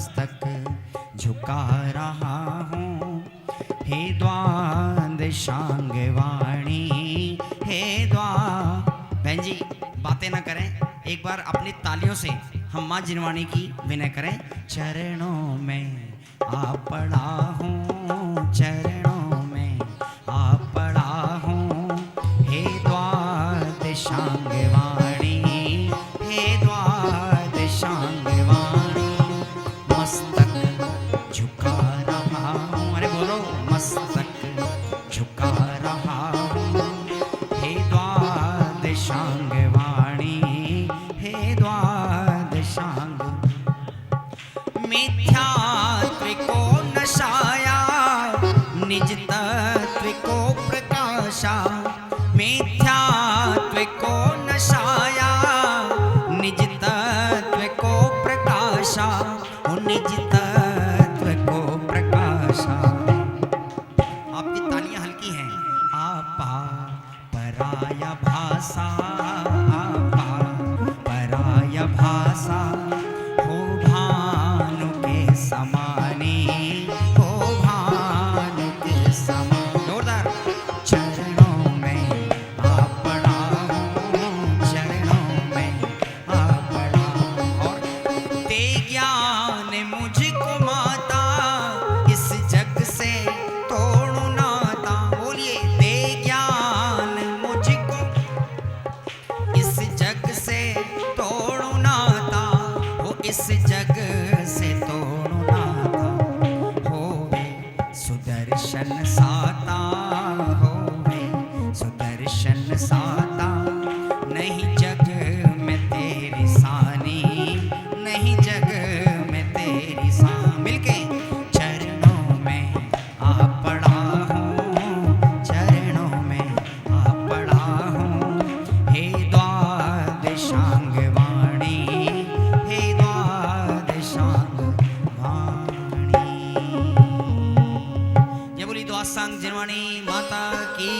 मस्तक झुका रहा हूँ। हे द्वादशांग वाणी, हे बहन जी बातें ना करें, एक बार अपनी तालियों से हम माँ जिनवाणी की विनय करें। चरणों में आ पड़ा हूँ, चरणों में आ पड़ा हूँ। हे द्वादशांग वाणी, हे द्वादशांग वाणी, मस्तक झुका रहा हूँ। अरे बोलो, मस्तक झुका रहा हूँ। हे द्वादशांग वाणी, हे द्वादशांग। मिथ्यात्व को नशाया, निज तत्व को प्रकाशा। मिथ्यात्व को नशाया, निज तत्व को प्रकाशा। निज तत्व को प्रकाशा। आपकी तालियां हल्की हैं। आपा पराया भाषा, आपा पराया भाषा। हो भानु के समाने, हो भानु के समान। जोरदार। चरणों में आ पड़ा हूँ, चरणों में आ पड़ा हूँ। और दे ज्ञान मुझको माता, इस जग से तोड़ू नाता। बोलिए, दे ज्ञान मुझको, इस जग से तोड़ू नाता। हो इस जग से तोड़ू नाता। होवे सुदर्शन साता, होवे सुदर्शन साता। नहीं जग में तेरी सानी, नहीं जग में तेरी सा। मिलके चरणों में आ पड़ा हूँ, चरणों में आ पड़ा हूँ। हे द्वादशांग वाणी, हे द्वादशांग वाणी। ये बोली द्वादशांग जिनवाणी माता की।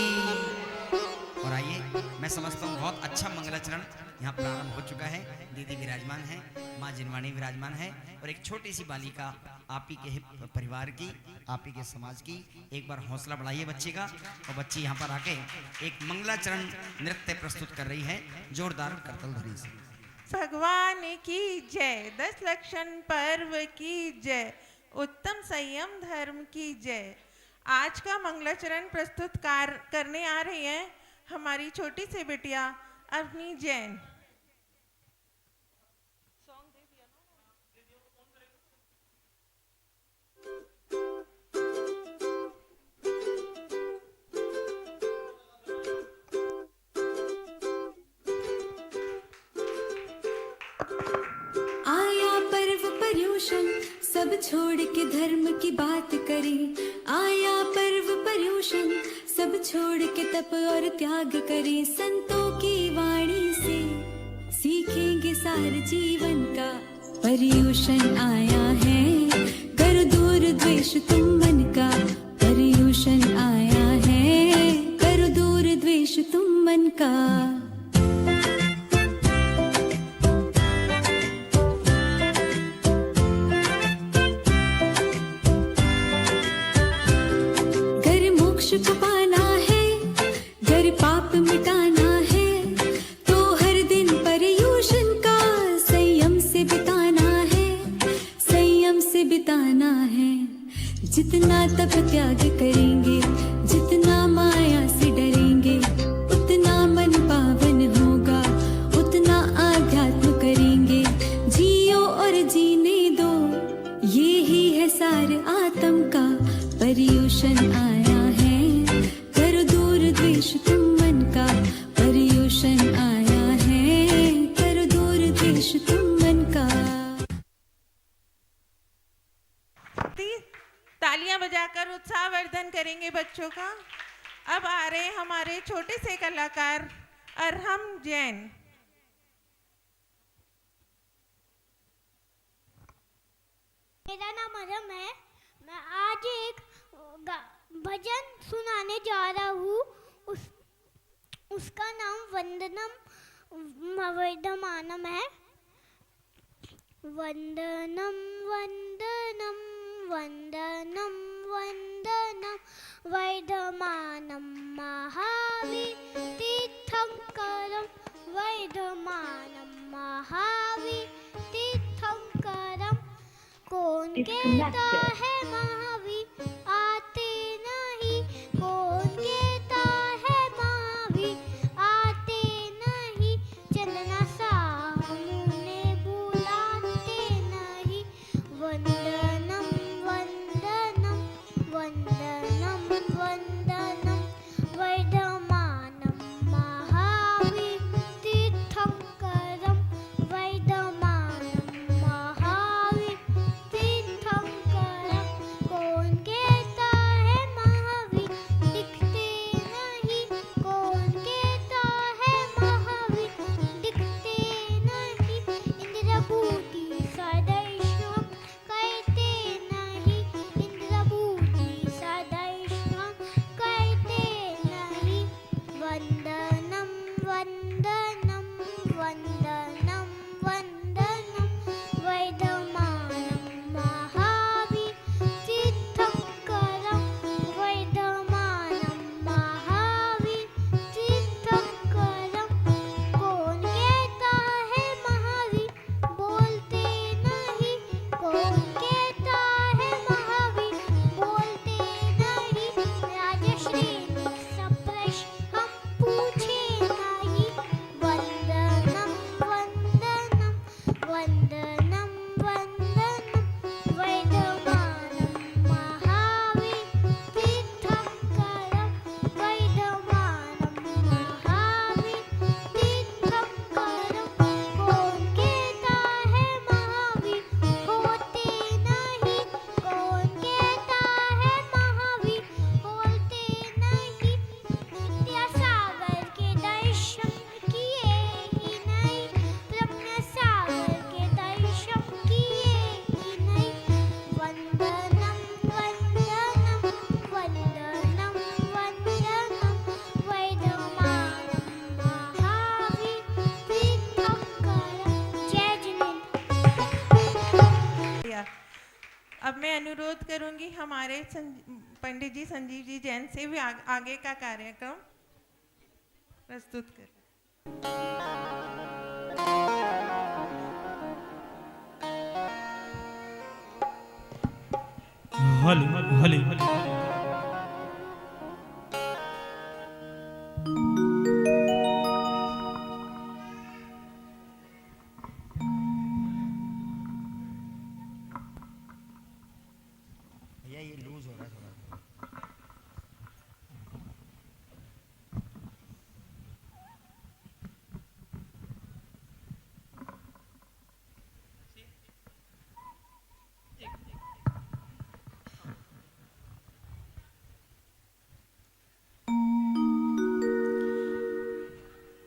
और आइए, मैं समझता हूँ बहुत अच्छा मंगलाचरण यहाँ प्रारंभ हो चुका है। दीदी विराजमान है, माँ जिनवाणी विराजमान है, और एक छोटी सी बालिका आप ही के परिवार की, आप ही के समाज की। एक बार हौसला बढ़ाइए बच्चे का। और बच्ची यहाँ पर आके एक मंगलाचरण नृत्य प्रस्तुत कर रही है, जोरदार करतल ध्वनि से। भगवान की जय, 10 लक्षण पर्व की जय, उत्तम संयम धर्म की जय। आज का मंगलाचरण प्रस्तुत करने आ रही है हमारी छोटी सी बिटिया अवनी जैन। आया पर्व पर्यूषण, सब छोड़ के धर्म की बात करें। आया पर्व पर्यूषण, सब छोड़ के तप और त्याग करें। संतों की वाणी से सीखेंगे सार जीवन का। पर्यूषण आया है, कर दूर द्वेष तुम मन का। पर्यूषण आया है, कर दूर द्वेष तुम मन का। को पाना है, गर पाप मिटाना है, तो हर दिन पर्यूषण का संयम से बिताना है, संयम से बिताना है। जितना तप त्याग करेंगे, जितना माया से डरेंगे, उतना मन पावन होगा, उतना आध्यात्म करेंगे। जियो और जीने दो, ये ही है सार आत्म का। पर्यूषण आया है, तुम मन का। पर्यूषण आया है, कर दूर द्वेष तुम मन का। तालियां बजाकर उत्साहवर्धन करेंगे बच्चों का। अब आ रहे हमारे छोटे से कलाकार अरहम जैन। मेरा नाम अरहम है। मैं आज एक भजन सुनाने जा रहा हूँ। उसका नाम वंदनम वर्धमानम है। वंदनम वंद वन्दनं वन्दनं वर्धमानं महावीरतीर्थङ्करं वर्धमानं महावीरतीर्थङ्करं कौन कहता है महावीर आते नहीं, कौन कहता है महावीर आते नहीं, चलना सामने बुलाते नहीं, वंदनम वंदनम वंदनम वंदनम वर्धमानं महावीर तीर्थङ्करं वर्धमानं महावीर तीर्थङ्करं कौन कहता है महावीर दिखते नहीं, कौन कहता है महावीर दिखते नहीं, इंद्रभूति सदैशं कहते नहीं, इंद्रभूति सदैशं कहते नहीं, वंदनम वंदनम वंदनम वंदनम वर्धमानं महावीर तीर्थङ्करं वर्धमानं महावीर तीर्थङ्करं कौन कहता है महावीर बोलते नहीं, कौन कहता है महावीर बोलते नहीं, राजश्री सप्रश हम पूछे नहीं, वंदनम वंदनम वंदनम वंदनम वर्धमानं महावीर तीर्थङ्करं वर्धमानं महावीर तीर्थङ्करं कौन कहता है महावीर होते नहीं, कौन कहता है महावीर बोलते नहीं, विद्यासागर के दर्शन किए ही नहीं, प्रज्ञासागर के दर्शन किए ही नहीं, वंदनम वंदनम वंदनम वंदनम वर्धमानं महावीर तीर्थङ्करं जय जिनेन्द्र। अब मैं अनुरोध करूंगी हमारे पंडित जी संजीव जी जैन से भी आगे का कार्यक्रम प्रस्तुत करें। हले हले भैया ये लूज हो रहा है थोड़ा।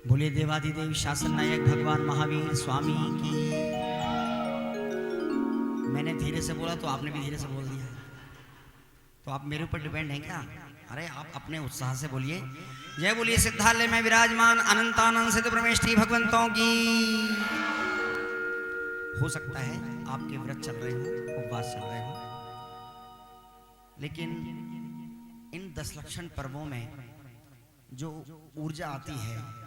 बोलिए देवाधिदेव शासन नायक भगवान महावीर स्वामी की। मैंने धीरे से बोला तो आपने भी धीरे से बोल दिया, तो आप मेरे ऊपर डिपेंड हैं क्या? अरे आप अपने उत्साह से बोलिए। जय बोलिए सिद्धालय में विराजमान अनंतानंद सिद्ध परमेष्ठी भगवंतों की। हो सकता है आपके व्रत चल रहे हो, उपवास चल रहे हो, लेकिन इन 10 लक्षण पर्वों में जो ऊर्जा आती है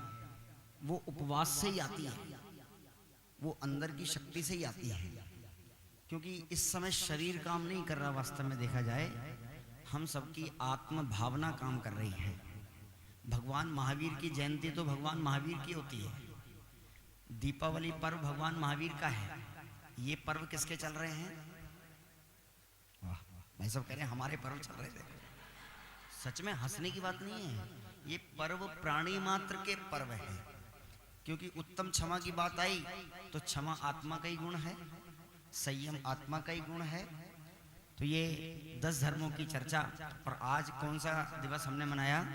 वो उपवास से ही आती है, वो अंदर की शक्ति से ही आती है। क्योंकि इस समय शरीर काम नहीं कर रहा, वास्तव में देखा जाए हम सबकी आत्म भावना काम कर रही है। भगवान महावीर की जयंती तो भगवान महावीर की होती है, दीपावली पर्व भगवान महावीर का है। ये पर्व किसके चल रहे हैं? वाह, भाई सब कह रहे हैं हमारे पर्व चल रहे थे। सच में हंसने की बात नहीं है, ये पर्व प्राणी मात्र के पर्व है। क्योंकि उत्तम क्षमा की बात आई तो क्षमा आत्मा का ही गुण है, संयम आत्मा का ही गुण है। तो ये 10 धर्मों की चर्चा। और आज कौन सा दिवस हमने मनाया?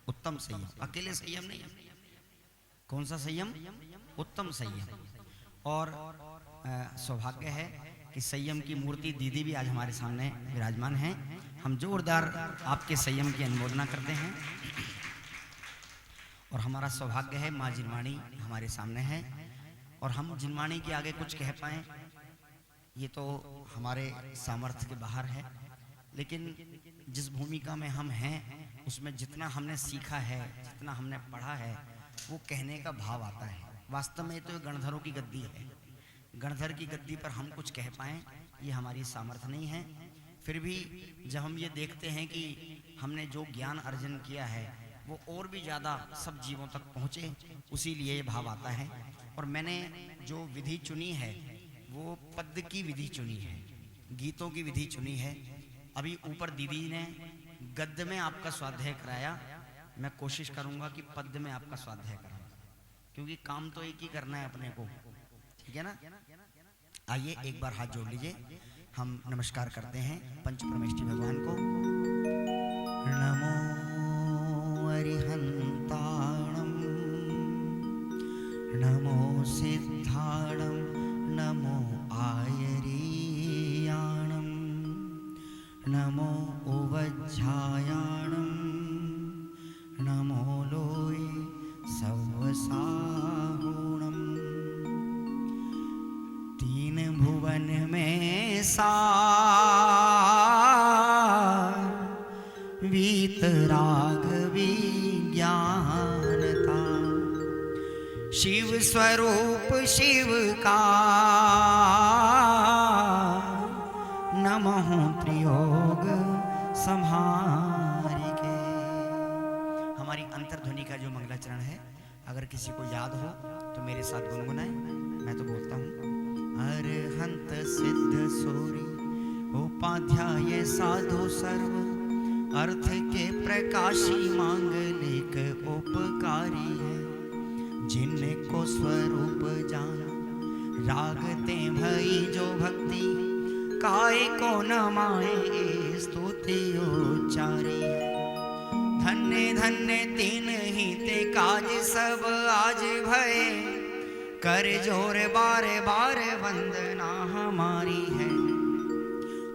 उत्तम संयम। अकेले संयम नहीं, कौन सा संयम? उत्तम संयम। और सौभाग्य है कि संयम की मूर्ति दीदी भी आज हमारे सामने विराजमान है। हम जोरदार आपके संयम की अनुमोदना करते हैं। और हमारा सौभाग्य है माँ जिनवाणी हमारे सामने है, और हम जिनवाणी के आगे कुछ कह पाएं ये तो हमारे सामर्थ्य के बाहर है, लेकिन जिस भूमिका में हम हैं उसमें जितना हमने सीखा है, जितना हमने पढ़ा है, वो कहने का भाव आता है। वास्तव में तो गणधरों की गद्दी है, गणधर की गद्दी पर हम कुछ कह पाएँ ये हमारी सामर्थ्य नहीं है। फिर भी जब हम ये देखते हैं कि हमने जो ज्ञान अर्जन किया है वो और भी ज़्यादा सब जीवों तक पहुँचे, उसी लिए ये भाव आता है। और मैंने जो विधि चुनी है वो पद्य की विधि चुनी है, गीतों की विधि चुनी है। अभी ऊपर दीदी ने गद्य में आपका स्वाध्याय कराया, मैं कोशिश करूंगा कि पद्य में आपका स्वाध्याय कराऊं, क्योंकि काम तो एक ही करना है अपने को, ठीक है ना। आइए एक बार हाथ जोड़ लीजिए, हम नमस्कार करते हैं पंच परमेष्ठी भगवान को। नमो अरिहंताणं, नमो सिद्धाणं, नमो आयरीयाणं, नमो उवज्झायाणं, नमो लोये सवसाहुणम्। तीन भुवन में सार वीतराग विज्ञानता, शिव स्वरूप शिव का नमः त्रियोग संहारिके। हमारी अंतर्ध्वनि का जो मंगलाचरण है, अगर किसी को याद हो तो मेरे साथ गुनगुनाए, मैं तो बोलता हूँ। अरहंत सिद्ध सूरी उपाध्याय साधु सर्व, अर्थ के प्रकाशी मांगलिक उपकारी है। जिनको स्वरूप जान रागते भई जो भक्ति, काय को न माए स्तुति उच्चारी। धन्य धन्य तीन ही ते काज सब आज भये, कर जोर बारे बारे वंदना हमारी है।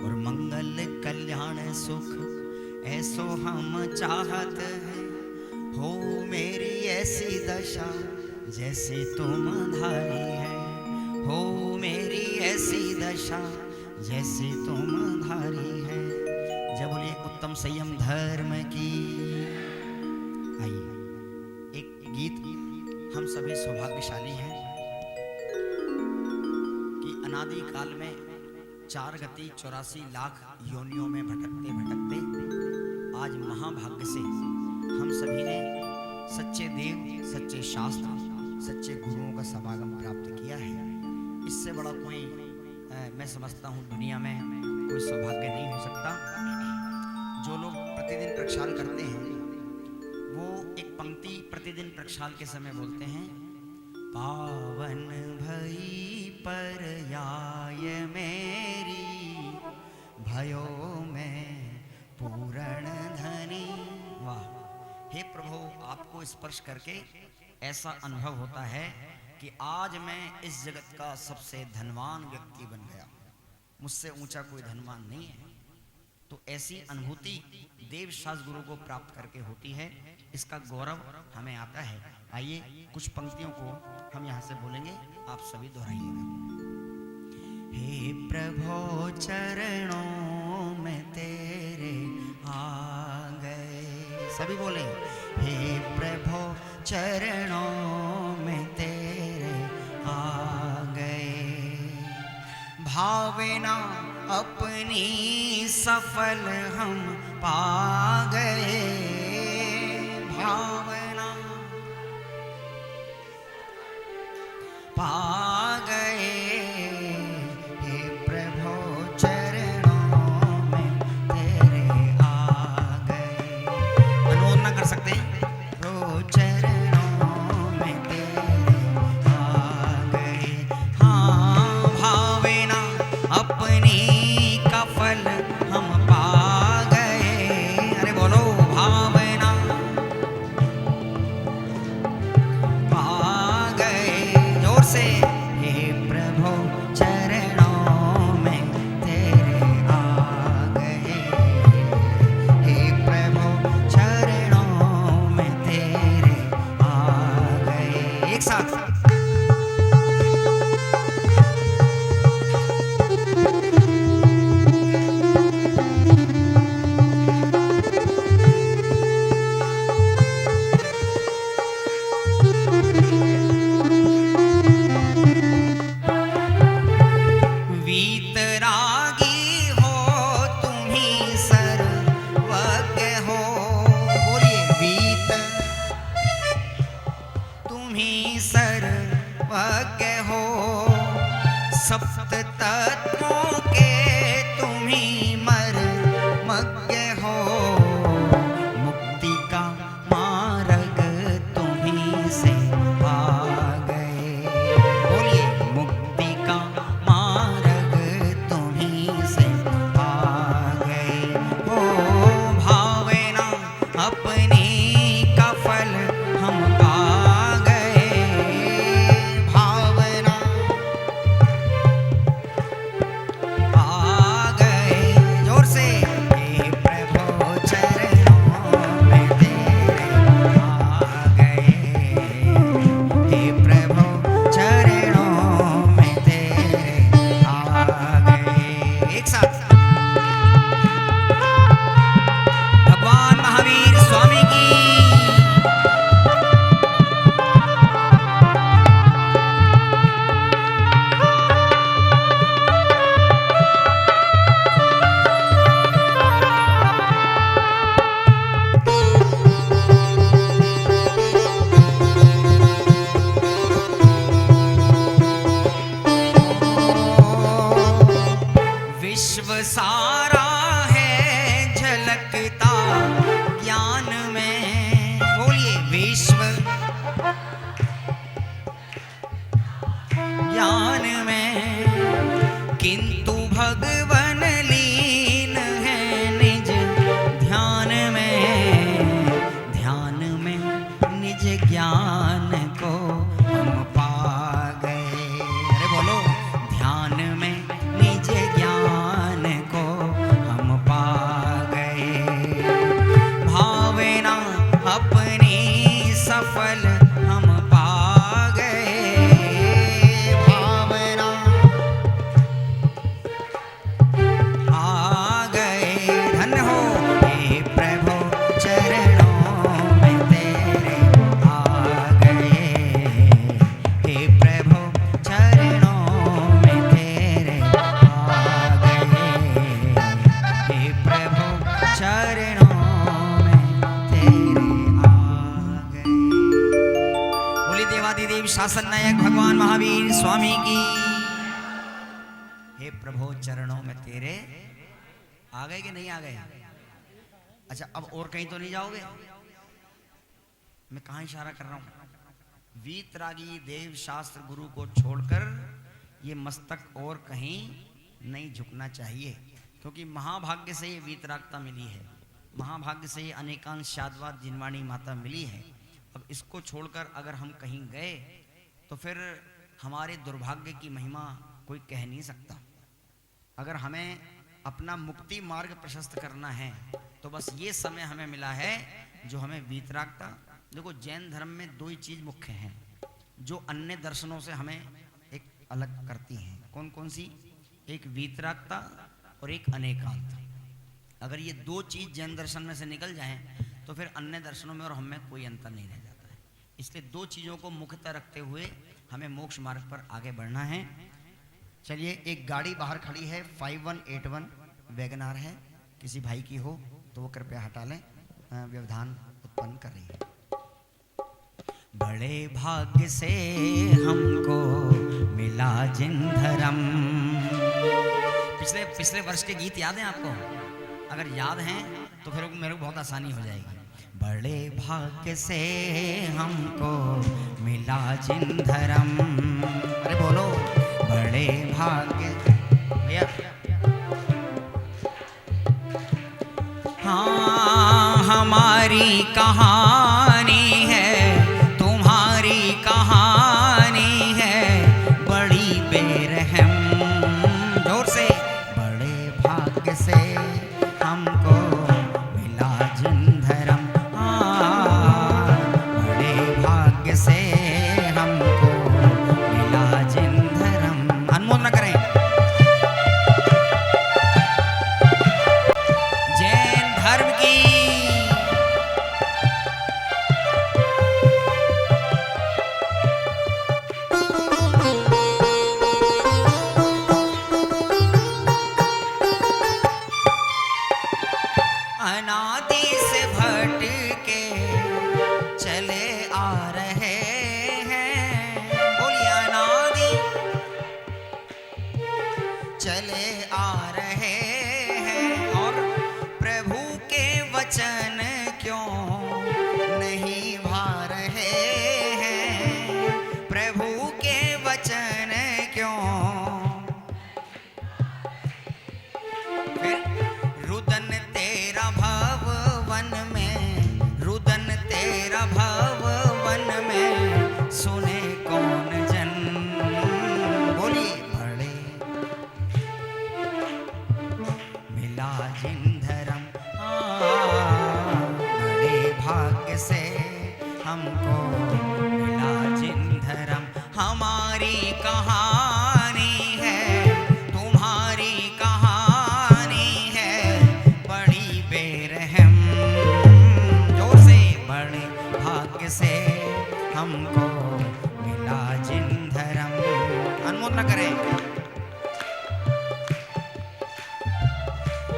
और मंगल कल्याण सुख ऐसो हम चाहत है, हो मेरी ऐसी दशा जैसे तुम धारी है। हो मेरी ऐसी दशा जैसे तुम धारी है। जब बोलिए उत्तम संयम धर्म की। आइए एक गीत, हम सभी सौभाग्यशाली हैं कि अनादि काल में 4 गति 84 लाख योनियों में भटकते भटकते आज महाभाग्य से हम सभी ने सच्चे देव, सच्चे शास्त्र, सच्चे गुरुओं का समागम प्राप्त किया है। इससे बड़ा कोई मैं समझता हूँ दुनिया में कोई सौभाग्य नहीं हो सकता। जो लोग प्रतिदिन प्रक्षाल करते हैं वो एक पंक्ति प्रतिदिन प्रक्षाल के समय बोलते हैं, पावन भई परयाय मेरी, भयो में पूर्ण धनी। वाह, हे प्रभु, आपको स्पर्श करके ऐसा अनुभव होता है कि आज मैं इस जगत का सबसे धनवान व्यक्ति बन गया, मुझसे ऊंचा कोई धनवान नहीं है। तो ऐसी अनुभूति देव शास्त्र गुरु को प्राप्त करके होती है, इसका गौरव हमें आता है। आइए कुछ पंक्तियों को हम यहाँ से बोलेंगे, आप सभी दोहराइएगा। हे प्रभु चरणों में तेरे आ गए, सभी बोले। हे प्रभु चरणों में तेरे आ गए, भावना अपनी सफल हम पा गए। भावना पा गए, हे प्रभु चरणों में तेरे आ गए। अनुमोदन ना कर सकते हैं? चरणों में तेरे आ गए, हाँ भावना अपनी का फल हम पा गए। अरे बोलो, भावना पा गए, जोर से। हे वीतरागी हो तुम ही सर्वज्ञ हो। बोलिए वीत तुम ही सर्वज्ञ हो। सप्त तत्वों के तुम ही मर्मज्ञ हो। मुक्ति का मार्ग तुम ही से पा गए। बोलिए मुक्ति का मार्ग तुम ही से पा गए। हो भावना अपनी का फल हम पा गए। भावना पा गए। जोर से हे प्रभु चरणों में तेरे आ गए। हे प्रभु चरणों में तेरे आ गए। एक साथ भगवान महावीर स्वामी की। विश्व सारा है झलकता ज्ञान में। बोलिए विश्व ज्ञान में, किंतु भगवन लीन है निज ध्यान में। ध्यान में निज ज्ञान को हम पा गए। अरे बोलो ध्यान में निज ज्ञान को हम पा गए। भावना अपनी सफल हम पा गए। भावना आ गए। धन्य हो हे प्रभु चरणों में तेरे आ गए। हे प्रभु चरणों में तेरे आ गए। हे प्रभु चरणों में तेरे आ गए। बोली देवादिदेव शासन नायक भगवान महावीर स्वामी की। हे प्रभु चरणों में तेरे आ गए कि नहीं आ गए? अच्छा अब और कहीं तो नहीं जाओगे? मैं कहाँ इशारा कर रहा हूं? वीतरागी देव शास्त्र गुरु को छोड़कर ये मस्तक और कहीं नहीं झुकना चाहिए, क्योंकि महाभाग्य से ये वीतरागता मिली है। महाभाग्य से ये अनेकांश शादवाद जिनवाणी माता मिली है। अब इसको छोड़कर अगर हम कहीं गए तो फिर हमारे दुर्भाग्य की महिमा कोई कह नहीं सकता। अगर हमें अपना मुक्ति मार्ग प्रशस्त करना है तो बस ये समय हमें मिला है जो हमें वीतरागता। देखो जैन धर्म में दो ही चीज मुख्य हैं जो अन्य दर्शनों से हमें एक अलग करती हैं। कौन कौन सी? एक वीतरागता और एक अनेकांत। अगर ये दो चीज जैन दर्शन में से निकल जाएं तो फिर अन्य दर्शनों में और हम में कोई अंतर नहीं रह जाता है। इसलिए दो चीजों को मुख्यतः रखते हुए हमें मोक्ष मार्ग पर आगे बढ़ना है। चलिए एक गाड़ी बाहर खड़ी है 5181 वैगनार है, किसी भाई की हो तो वो कृपया हटा लें, व्यवधान उत्पन्न कर रही है। बड़े भाग्य से हमको मिला जिन धर्म। पिछले वर्ष के गीत याद हैं आपको? अगर याद हैं तो फिर मेरे को बहुत आसानी हो जाएगी। बड़े भाग्य से हमको मिला जिन धर्म। अरे बोलो बड़े भाग्य। भैया हाँ हमारी कहानी है, तुम्हारी कहानी है बड़ी बेरहम। जोर से बड़े भाग्य से हमको मिला जिन धर्म। बड़े भाग्य से हमको मिला जिन धर्म। अनमोल न करें। जैन धर्म की चले आ रहे हैं और प्रभु के वचन क्यों नहीं भा रहे हैं, प्रभु के वचन क्यों। फिर रुदन तेरा भवन में, रुदन तेरा भवन में सुने कौन जन। बोलिए बड़े मिला जिन धर्म, बड़े भाग्य से हमको मिला जिन धर्म। हमारी कहानी है, तुम्हारी कहानी है बड़ी बेरहम। जोर से बड़े भाग्य से हमको मिला जिन धर्म। अनुमोदन करें।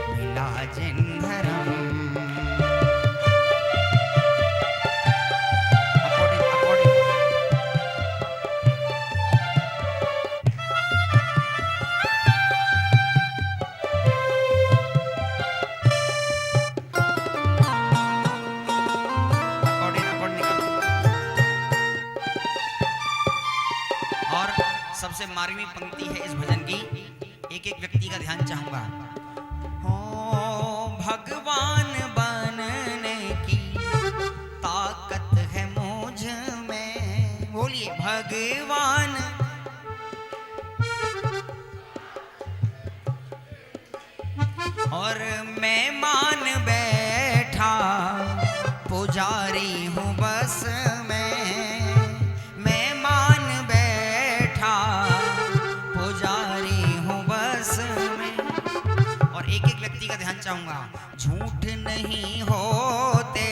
मिला जिन धर्म। और सबसे मार्मी पंक्ति है इस भजन की, एक एक व्यक्ति का ध्यान चाहूंगा। हो भगवान बनने की ताकत है मुझ में। बोलिए भगवान। और मैं मान बैठा पुजारी हूँ बस मैं मान बैठा पुजारी हूँ बस में। और एक एक व्यक्ति का ध्यान चाहूंगा। झूठ नहीं होते,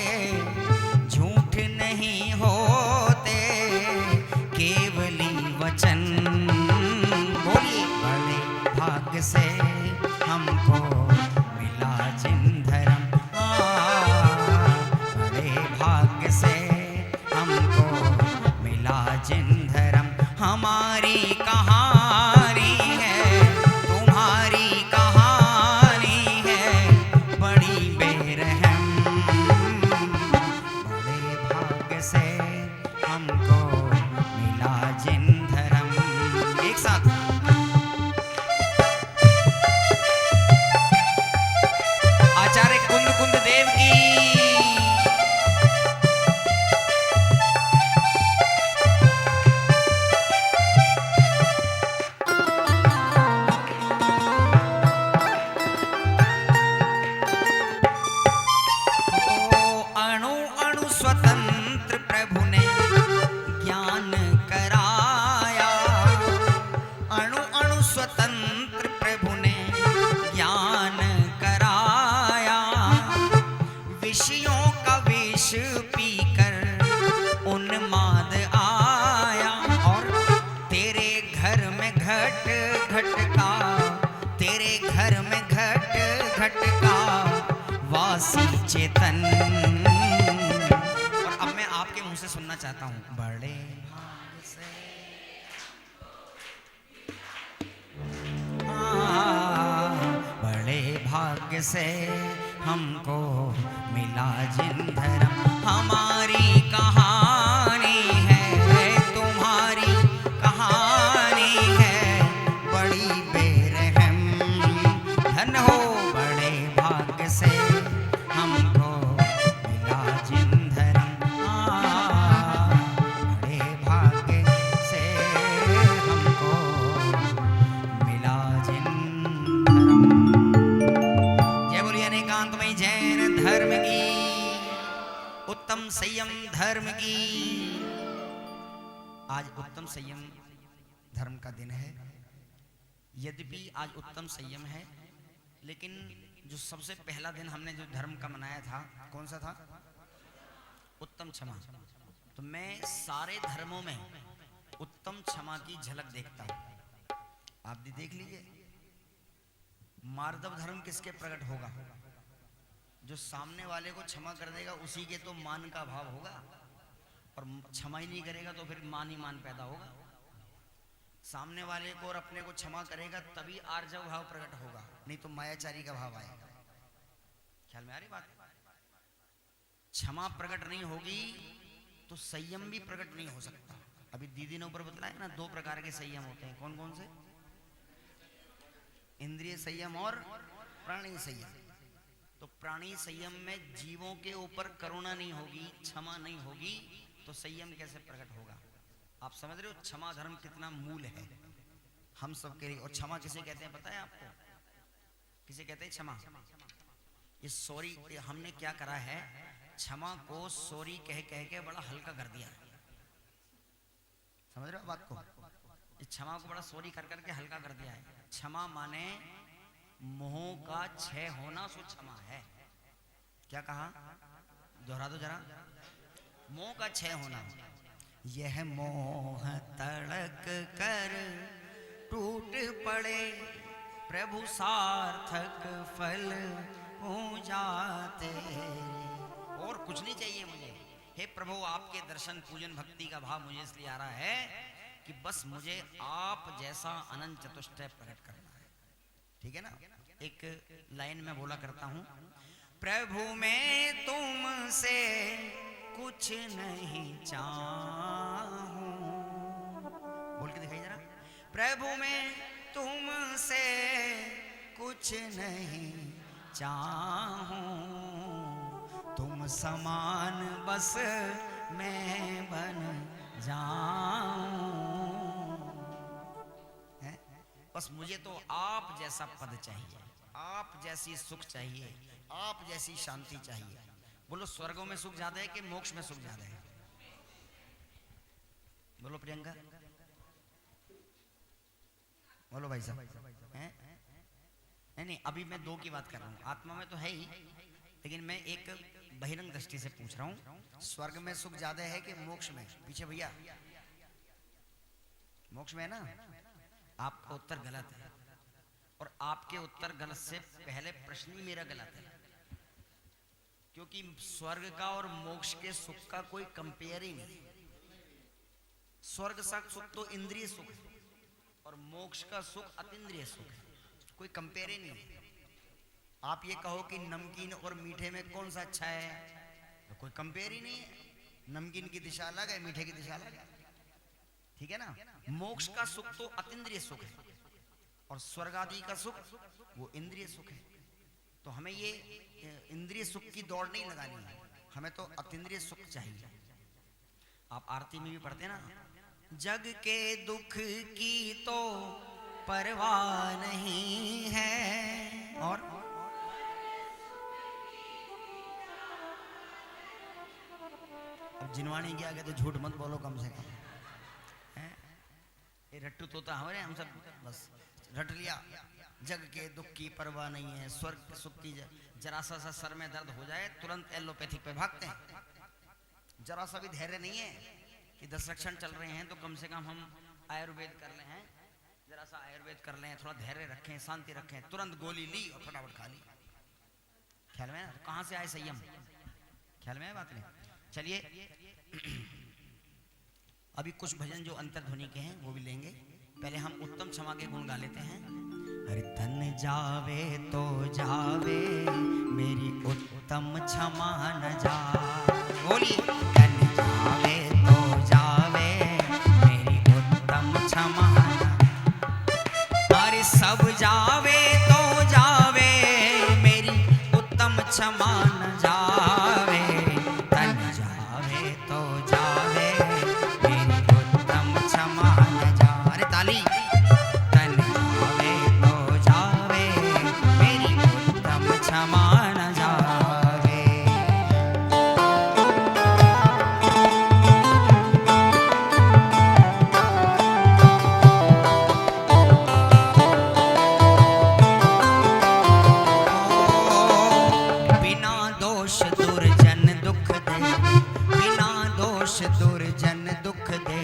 झूठ नहीं होते केवली वचन। बोलिए बड़े भाग्य से हमको मिला जिन धर्म। बड़े भाग्य से हमको मिला जिन धर्म। हमारी कहानी है, तुम्हारी कहानी है बड़ी बेरहम। बड़े भाग्य से हमको मिला जिन धर्म। एक साथ आचार्य कुंद कुंद देव की। अणु अणु स्वतंत्र प्रभु ने ज्ञान कराया। अणु अणु स्वतंत्र प्रभु ने ज्ञान कराया। विषयों का विष पीकर उन्माद आया। और तेरे घर में घट घट का, तेरे घर में घट घट का वासी चेतन। और अब मैं आपके मुंह से सुनना चाहता हूं। बड़े भाग्य से बड़े भाग्य से हमको मिला जिन धर्म। हमारी कहानी है, तुम्हारी कहानी है बड़ी बेरहम। धन हो बड़े भाग्य से हमको मिला जिन धर्म। बड़े भाग्य से हमको मिला जिन धर्म। जय बोलिए अनेकांतमयी जैन धर्म की, उत्तम संयम धर्म की। आज उत्तम संयम धर्म का दिन है। यद्यपि आज उत्तम संयम है, लेकिन जो सबसे पहला दिन हमने जो धर्म का मनाया था, कौन सा था? उत्तम क्षमा। तो मैं सारे धर्मों में उत्तम क्षमा की झलक देखता हूं। आप भी देख लीजिए, मार्दव धर्म किसके प्रकट होगा? जो सामने वाले को क्षमा कर देगा उसी के तो मान का भाव होगा, और क्षमा ही नहीं करेगा तो फिर मान ही मान पैदा होगा। सामने वाले को और अपने को क्षमा करेगा तभी आर्जव भाव प्रकट होगा, नहीं तो मायाचारी का भाव आएगा। ख्याल में आ रही बात? क्षमा प्रकट नहीं होगी तो संयम भी प्रकट नहीं हो सकता। अभी दीदी ने ऊपर बताया ना, 2 प्रकार के संयम होते हैं। कौन कौन से? इंद्रिय संयम और प्राणी संयम। तो प्राणी संयम में जीवों के ऊपर करुणा नहीं होगी, क्षमा नहीं होगी, तो संयम कैसे प्रकट होगा? आप समझ रहे हो क्षमा धर्म कितना मूल है हम सबके लिए। और क्षमा किसे कहते हैं पता है आपको? किसे कहते हैं क्षमा? ये सॉरी, हमने क्या करा है, क्षमा को सॉरी कह कह के बड़ा हल्का कर दिया। समझ रहे हो बात को? इस क्षमा को बड़ा सॉरी कर करके हल्का कर दिया है। क्षमा माने मोह का क्षय होना, सो क्षमा है। क्या कहा? दोहरा दो जरा। मोह का क्षय होना। यह मोह तड़क कर टूट पड़े, प्रभु सार्थक फल हो जाते। और कुछ नहीं चाहिए मुझे। हे प्रभु, आपके दर्शन पूजन भक्ति का भाव मुझे इसलिए आ रहा है कि बस मुझे आप जैसा अनंत चतुष्टय प्रकट करना है। ठीक है ना? एक लाइन में बोला करता हूं, प्रभु मैं तुमसे कुछ नहीं चाहूं। बोल के दिखाई जरा। प्रभु मैं तुमसे कुछ नहीं चाहूं, तुम समान बस मैं बन जाऊं। बस मुझे तो आप जैसा पद चाहिए, आप जैसी सुख चाहिए, आप जैसी शांति चाहिए। बोलो, स्वर्गों में सुख ज्यादा है कि मोक्ष में सुख ज्यादा है? बोलो प्रियंका, बोलो भाई साहब। नहीं, अभी मैं 2 की बात कर रहा हूँ। आत्मा में तो है ही, लेकिन मैं एक बहिरंग दृष्टि से पूछ रहा हूँ। स्वर्ग में सुख ज्यादा है कि मोक्ष में? पीछे भैया, मोक्ष में है ना? आपका उत्तर गलत है, और आपके उत्तर गलत से पहले प्रश्न ही मेरा गलत है। क्योंकि स्वर्ग का और मोक्ष के सुख का कोई कंपेयर ही नहीं। स्वर्ग का सुख तो इंद्रिय सुख है, और मोक्ष का सुख अतीन्द्रिय सुख है। कोई कंपेयर ही नहीं है। आप ये कहो कि नमकीन और मीठे में कौन सा अच्छा है, तो कोई कंपेयर ही नहीं है। नमकीन की दिशा अलग है, मीठे की दिशा अलग है। ठीक है ना? मोक्ष का सुख तो अतीन्द्रिय सुख है, और स्वर्ग आदि का सुख वो इंद्रिय सुख है। तो हमें ये इंद्रिय सुख की दौड़ नहीं लगानी है, हमें तो अतीन्द्रिय सुख चाहिए। आप आरती में भी पढ़ते ना, जग के दुख की तो परवाह नहीं है, और अब जिनवाणी के आगे तो झूठ मत बोलो कम से कम। ये रट्टू तोता हमारे, हम सब बस रट लिया। जग के दुख की परवाह नहीं है, स्वर्ग के सुख की जरा सा सर में दर्द हो जाए तुरंत एलोपैथिक पे भागते हैं। जरा सा भी धैर्य नहीं है कि 10 लक्षण चल रहे हैं तो कम से कम हम आयुर्वेद कर ले हैं, जरा सा आयुर्वेद कर लें, थोड़ा धैर्य रखें, शांति रखें, तुरंत गोली ली और फटाफट खा ली। ख्याल में? कहाँ से आए संयम? ख्याल में है बात नहीं? चलिए अभी कुछ भजन जो अंतर्ध्वनि के हैं वो भी लेंगे। पहले हम उत्तम क्षमा के गुण गा लेते हैं। अरे धन जावे तो जावे मेरी उत्तम क्षमा न जा, बोलिए। धन जावे तो जावे मेरी उत्तम क्षमा न, अरे सब जावे तो जावे मेरी उत्तम क्षमा न जावे। धन जावे तो जावे मेरी उत्तम क्षमा न जा, अरे ताली। धन जावे तो जावे मेरी उत्तम क्षमा न जावे। बिना दोष दुर्जन दुख दे, बिना दोष दुर्जन दुख दे,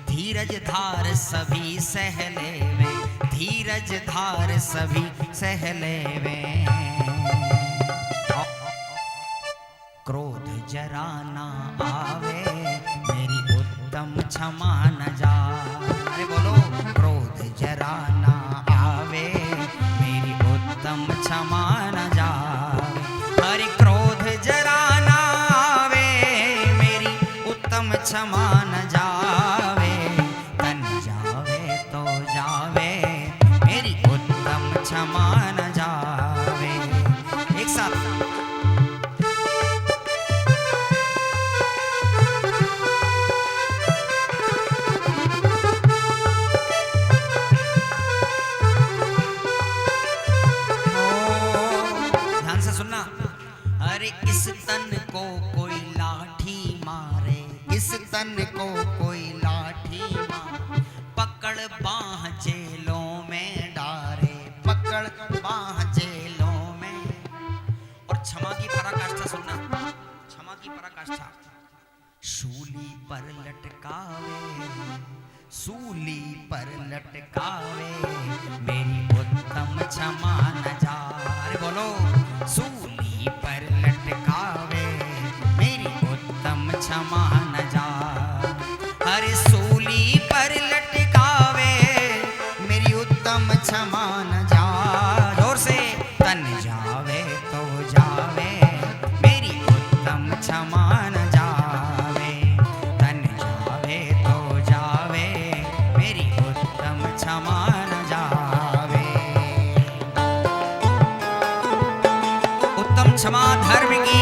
धीरज धार सभी सह लेवे, धीरज धार सभी सह लेवे। क्रोध जरा ना आवे मेरी उत्तम क्षमा न जा, अरे बोलो। क्षमा न जावे, तन जावे तो जावे, मेरी उत्तम क्षमा न जावे। एक साथ ध्यान से सुनना। अरे इस तन को कोई लाठी मारे, इस तन को कोई लाठी मारे, पकड़ बाह जेलों में डारे, पकड़ बाह जेलों में। और क्षमा की पराकाष्ठा सुनना, क्षमा की पराकाष्ठा। शूली पर लटकावे, सूली पर लटकावे, मेरी उत्तम क्षमा न जाए। बोलो, सूली पर लटकावे, मेरी उत्तम क्षमा न जाए। अरे सूली पर लटकावे, मेरी उत्तम क्षमा न जाए। जोर से, तन जावे तो जावे, मेरी उत्तम क्षमा न जावे, तन जावे तो जावे, मेरी उत्तम क्षमा न जावे। उत्तम क्षमा धर्म की।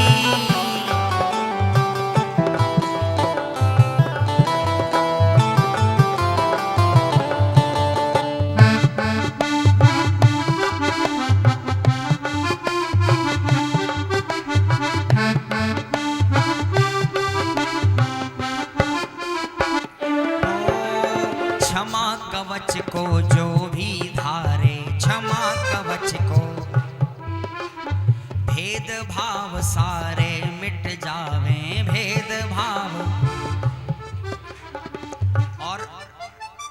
क्षमा कवच को जो भी धारे, क्षमा कवच को, भेद भाव सारे मिट जावे, भेद भाव। और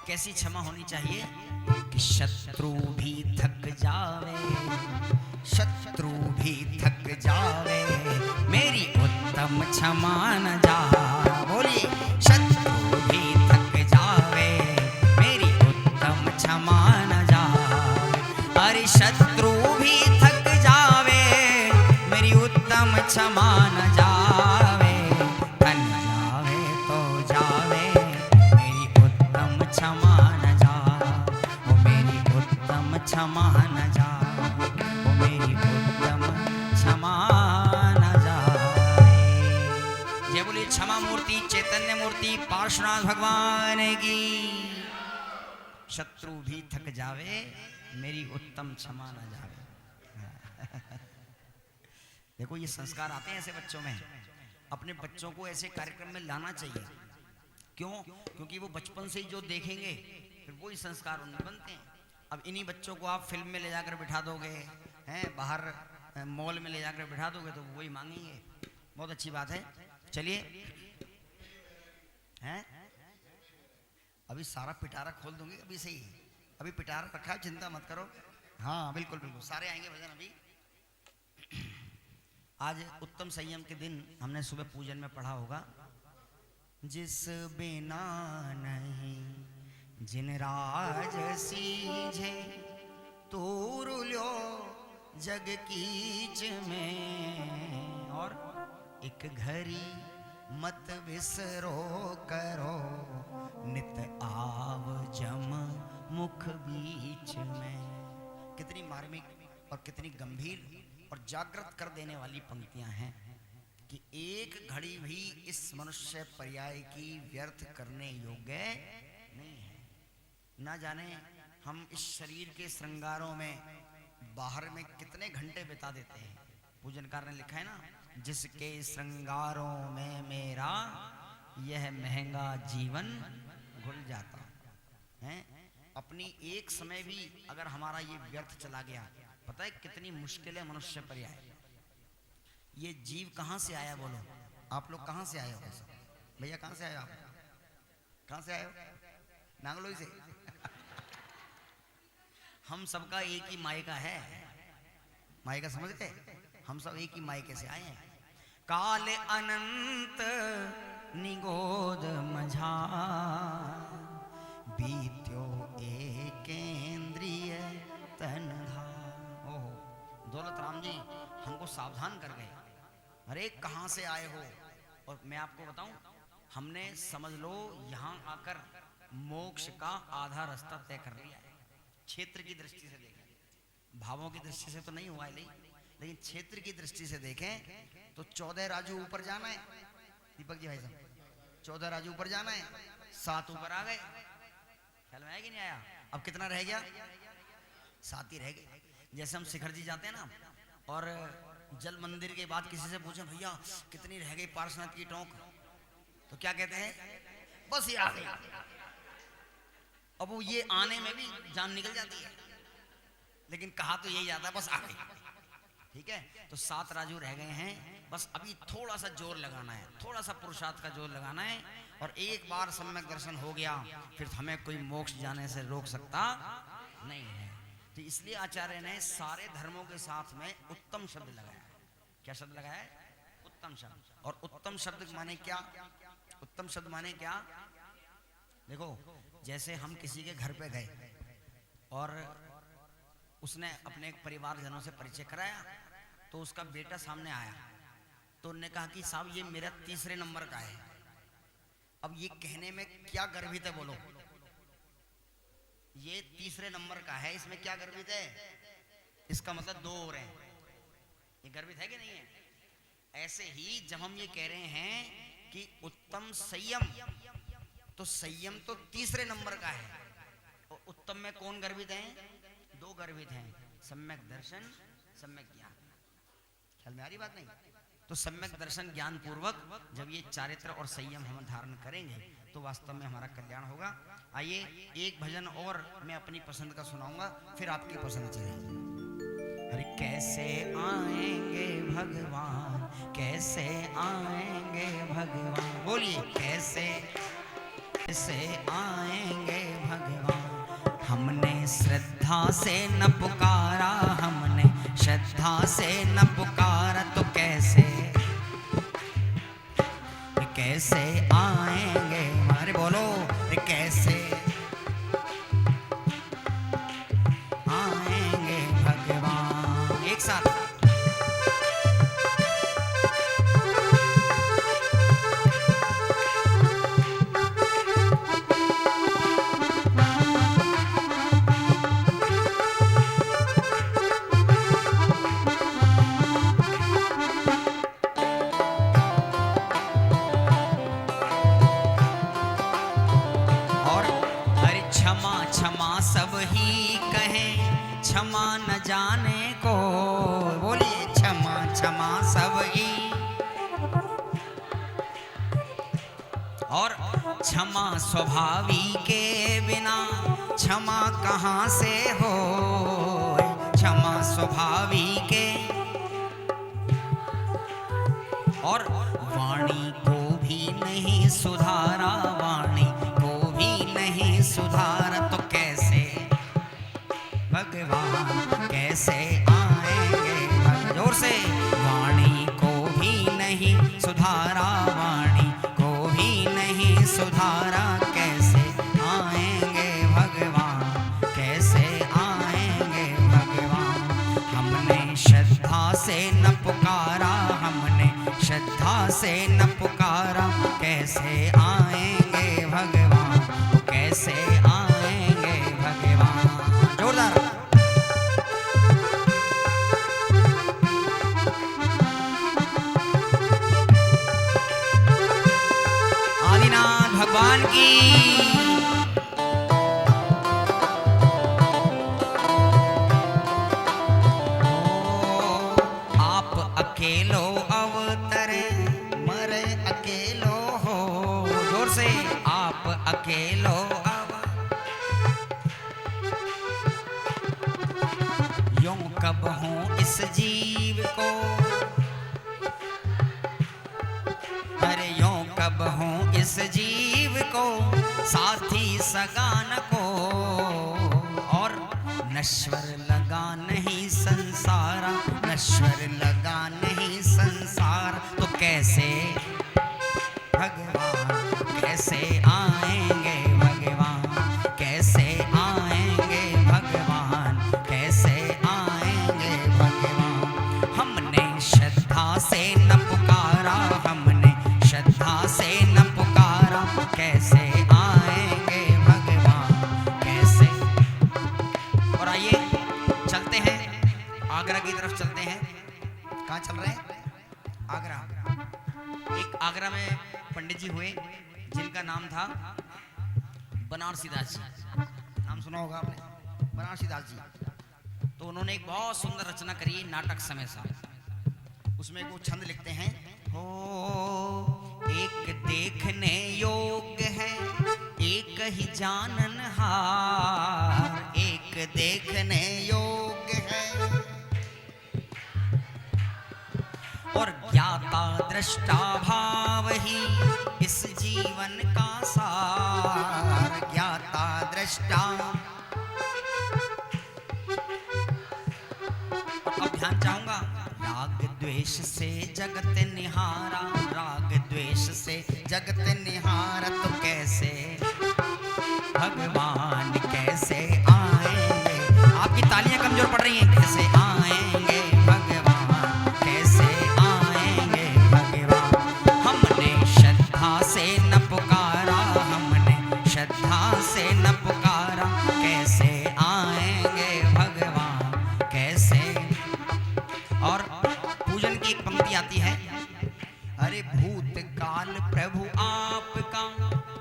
कैसी क्षमा होनी चाहिए कि शत्रु भी थक जावे, शत्रु भी थक जावे, मेरी उत्तम क्षमा न जाए। बोलिए, शत्रु भी थक जावे, मेरी उत्तम क्षमा न जाए। अरे शत्रु भी थक जावे, मेरी उत्तम क्षमा न जावे, तन जावे तो जावे, मेरी उत्तम क्षमा न जाए। ओ मेरी उत्तम क्षमा न जाए, ओ मेरी उत्तम क्षमा न जाए। जय बोलिए क्षमा मूर्ति चैतन्य मूर्ति पार्श्वनाथ भगवान की। शत्रु भी थक जावे, मेरी उत्तम क्षमा न जावे। देखो ये संस्कार आते हैं ऐसे बच्चों में। अपने बच्चों को ऐसे कार्यक्रम में लाना चाहिए। क्यों? क्योंकि वो बचपन से ही जो देखेंगे फिर वही संस्कार उनमें बनते हैं। अब इन्हीं बच्चों को आप फिल्म में ले जाकर बिठा दोगे, हैं बाहर मॉल में ले जाकर बिठा दोगे तो वही मांगेंगे। बहुत अच्छी बात है। चलिए, हैं अभी सारा पिटारा खोल दूंगी अभी से ही। अभी पिटारा रखा है, चिंता मत करो। हाँ बिल्कुल बिल्कुल, सारे आएंगे भजन अभी। आज उत्तम संयम के दिन हमने सुबह पूजन में पढ़ा होगा, जिस बिना नहीं जिन राज सीझे, तूर लो जग कीच में। और एक घड़ी मत विसरो करो, नित आव जम मुख बीच में। कितनी मार्मिक और कितनी गंभीर और जागृत कर देने वाली पंक्तियां हैं कि एक घड़ी भी इस मनुष्य पर्याय की व्यर्थ करने योग्य नहीं है। ना जाने हम इस शरीर के श्रृंगारों में बाहर में कितने घंटे बिता देते हैं। पूजनकार ने लिखा है ना, जिसके श्रृंगारों में मेरा यह महंगा जीवन घुल जाता है। अपनी एक समय भी अगर हमारा ये व्यर्थ चला गया, पता है कितनी मुश्किलें मनुष्य पर आए। ये जीव कहाँ से आया बोलो? आप लोग कहाँ से आए हो? भैया कहाँ से आए हो आप? कहाँ से आए हो? नांगलोई से। हम सबका एक ही मायका है। मायका समझते? हम सब एक ही मायके से आए हैं। काल अनंत निगोद मझा, बीत्यो एकेंद्रिय तनहा। ओहो, दौलत राम जी हमको सावधान कर गए। अरे कहाँ से आए हो? और मैं आपको बताऊं, हमने समझ लो यहाँ आकर मोक्ष का आधा रास्ता तय कर लिया है। क्षेत्र की दृष्टि से देखें, भावों की दृष्टि से तो नहीं हुआ है, लेकिन क्षेत्र की दृष्टि से देखें तो 14 राजू ऊपर जाना है। दीपक जी भाई साहब, 14 राजू ऊपर जाना है, 7 ऊपर आ गए। ख्याल में आया कि नहीं आया? अब कितना रह गया? 7 ही रह गए। जैसे हम शिखर जी जाते हैं ना, और जल मंदिर के बाद किसी से पूछे भैया कितनी रह गई पार्श्वनाथ की टोंक, तो क्या कहते हैं? बस ये आ गई। अब वो ये आने में भी जान निकल जाती है, लेकिन कहा तो यही जाता है बस आ गई। ठीक है, तो 7 राजू रह गए हैं। बस अभी थोड़ा सा जोर लगाना है, थोड़ा सा पुरुषार्थ का जोर लगाना है, और एक बार सम्यक दर्शन हो गया फिर हमें कोई मोक्ष जाने से रोक सकता नहीं है। तो इसलिए आचार्य ने सारे धर्मों के साथ में उत्तम शब्द लगाया है। क्या शब्द लगाया है? उत्तम शब्द। और उत्तम शब्द माने क्या? उत्तम शब्द माने क्या? देखो, जैसे हम किसी के घर पे गए और उसने अपने परिवारजनों से परिचय कराया, तो उसका बेटा सामने आया, तो उन्होंने कहा कि साहब ये मेरा 3रे नंबर का है। अब ये कहने में क्या गर्वित है? बोलो, ये 3रे नंबर का है, इसमें क्या गर्वित है? इसका मतलब 2 और हैं, ये गर्वित है कि नहीं है? ऐसे ही जब हम ये कह रहे हैं कि उत्तम संयम, तो संयम तो 3रे नंबर का है, और उत्तम में कौन गर्वित है? 2 गर्वित हैं, सम्यक दर्शन, सम्यक ज्ञान। ख्याल में आ रही बात नहीं? तो सम्यक दर्शन ज्ञान पूर्वक जब ये चारित्र और संयम हम धारण करेंगे तो वास्तव में हमारा कल्याण होगा। आइए एक भजन और मैं अपनी पसंद का सुनाऊंगा, फिर आपकी पसंद चलेगी। अरे कैसे आएंगे भगवान, कैसे आएंगे भगवान, बोलिए कैसे आएंगे भगवान। हमने श्रद्धा से न पुकारा, हमने श्रद्धा से न पुकारा, तो कैसे आएंगे? अरे बोलो, कैसे आएंगे भगवान? एक साथ सब ही कहें क्षमा न जाने को, बोलिए क्षमा क्षमा सब ही। और क्षमा स्वभावी के बिना क्षमा कहाँ से हो, क्षमा स्वभावी के। और वाणी को भी नहीं सुधारा, वाणी को भी नहीं सुधारा, तो कैसे भगवान कैसे आएंगे? जोर से, वाणी को भी नहीं सुधारा, वाणी को भी नहीं सुधारा, कैसे आएंगे भगवान, कैसे आएंगे भगवान। हमने श्रद्धा से न पुकारा, हमने श्रद्धा से न पुकारा, कैसे आएंगे भगवान, कैसे आएंगे भगवान। जोरदार। आदिनाथ भगवान की। आप अकेलो अवतरे, मरे अकेलो हो। जोर से, आप अकेलो यूं कब हूँ इस जीव को, अरे यूं कब हूँ इस जीव को, साथी सगान को। और नश्वर लगा नहीं संसारा, नश्वर लगा नहीं संसार, तो कैसे भगवान, कैसे आएंगे भगवान, कैसे आएंगे भगवान, कैसे आएंगे भगवान। हमने श्रद्धा से न पुकारा, हमने श्रद्धा से न पुकारा, आगरा की तरफ चलते हैं। कहाँ चल रहे हैं? आगरा। एक आगरा में पंडित जी हुए जिनका नाम था बनारसी दास जी। नाम सुना होगा आपने, बनारसी दास जी। तो उन्होंने एक बहुत सुंदर रचना करी नाटक समय सा। उसमें वो छंद लिखते हैं, हो एक देखने योग्य है एक ही जाननहार, एक देखने योग्य है और ज्ञाता दृष्टा भाव ही इस जीवन का सार, ज्ञाता दृष्टा। अब ध्यान चाहूंगा, राग द्वेष से जगत निहारा, राग द्वेष से जगत निहारा, तो कैसे भगवान कैसे आएंगे? आपकी तालियां कमजोर पड़ रही हैं। कैसे आएंगे भगवान, कैसे आएंगे भगवान? हमने श्रद्धा से न पुकारा, हमने श्रद्धा से न पुकारा, कैसे आएंगे भगवान कैसे? और पूजन की एक पंक्ति आती है, अरे भूतकाल प्रभु आपका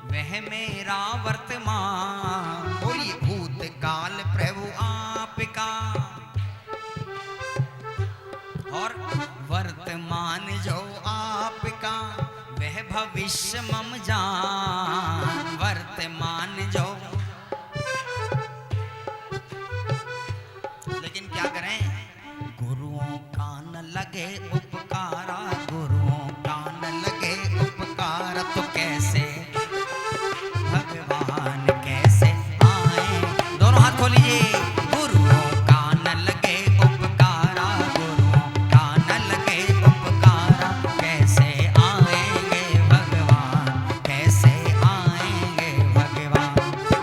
वह मेरा वर्तमान। बोलिए, भूतकाल प्रभु आपका और वर्तमान जो आपका वह भविष्य मम जान, वर्तमान जो। लेकिन क्या करें, गुरुओं का न लगे उपकारा, गुरुओं का न लगे उपकारा, तो कैसे भगवान कैसे आए? दोनों हाथ खोलिए। गुरुओं का न लगे उपकारा, गुरुओं का न लगे उपकारा, कैसे आएंगे भगवान कैसे आएंगे भगवान?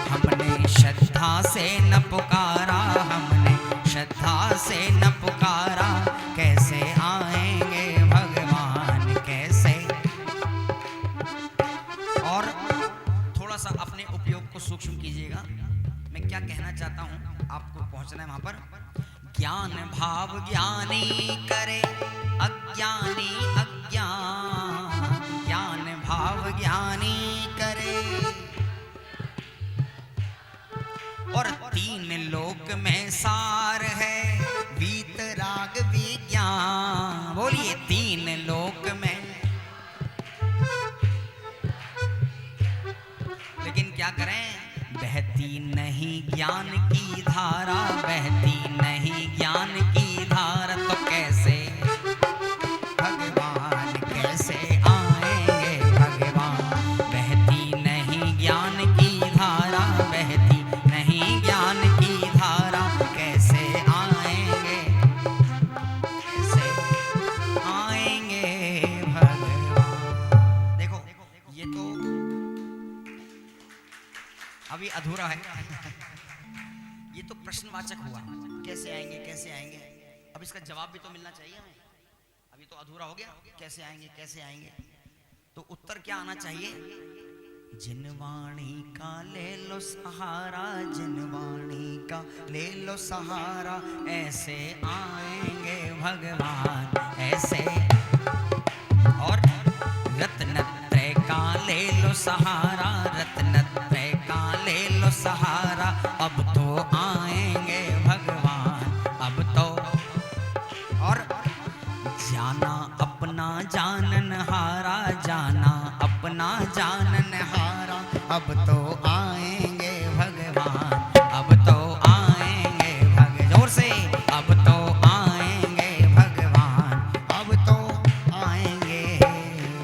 हमने श्रद्धा से न पुकारा, हमने श्रद्धा से न पुकारा, कैसे आएंगे भगवान कैसे? और थोड़ा सा अपने उपयोग को सूक्ष्म कीजिएगा। मैं क्या कहना चाहता हूं, आपको पहुंचना है वहां पर। ज्ञान भाव ज्ञानी करे, अज्ञानी अज्ञान, ज्ञान भाव ज्ञानी करे और तीन लोक में सार है वीतराग विज्ञान। बोलिए, तीन लोक में। लेकिन क्या करें, बहती नहीं ज्ञान की धारा, बहती नहीं ज्ञान की धारा, तो कैसे भगवान कैसे आएंगे भगवान? बहती नहीं ज्ञान की धारा, बहती नहीं ज्ञान की धारा, कैसे आएंगे कैसे आएंगे भगवान? देखो, ये तो अभी अधूरा है। ये तो प्रश्नवाचक हुआ, कैसे आएंगे कैसे आएंगे। अब इसका जवाब भी तो मिलना चाहिए हमें। अभी तो अधूरा हो गया, कैसे आएंगे कैसे आएंगे। तो उत्तर क्या आना चाहिए? जिनवाणी का ले लो सहारा, जिनवाणी का ले लो सहारा, ऐसे आएंगे भगवान ऐसे। और रत्नत्रय का ले लो सहारा, रत्नत्रय का ले लो सहारा, अब तो आएंगे भगवान अब तो। और जाना अपना जानन हारा, जाना अपना जानन हारा, अब तो आएंगे भगवान अब तो आएंगे जोर से, अब तो आएंगे भगवान अब तो आएंगे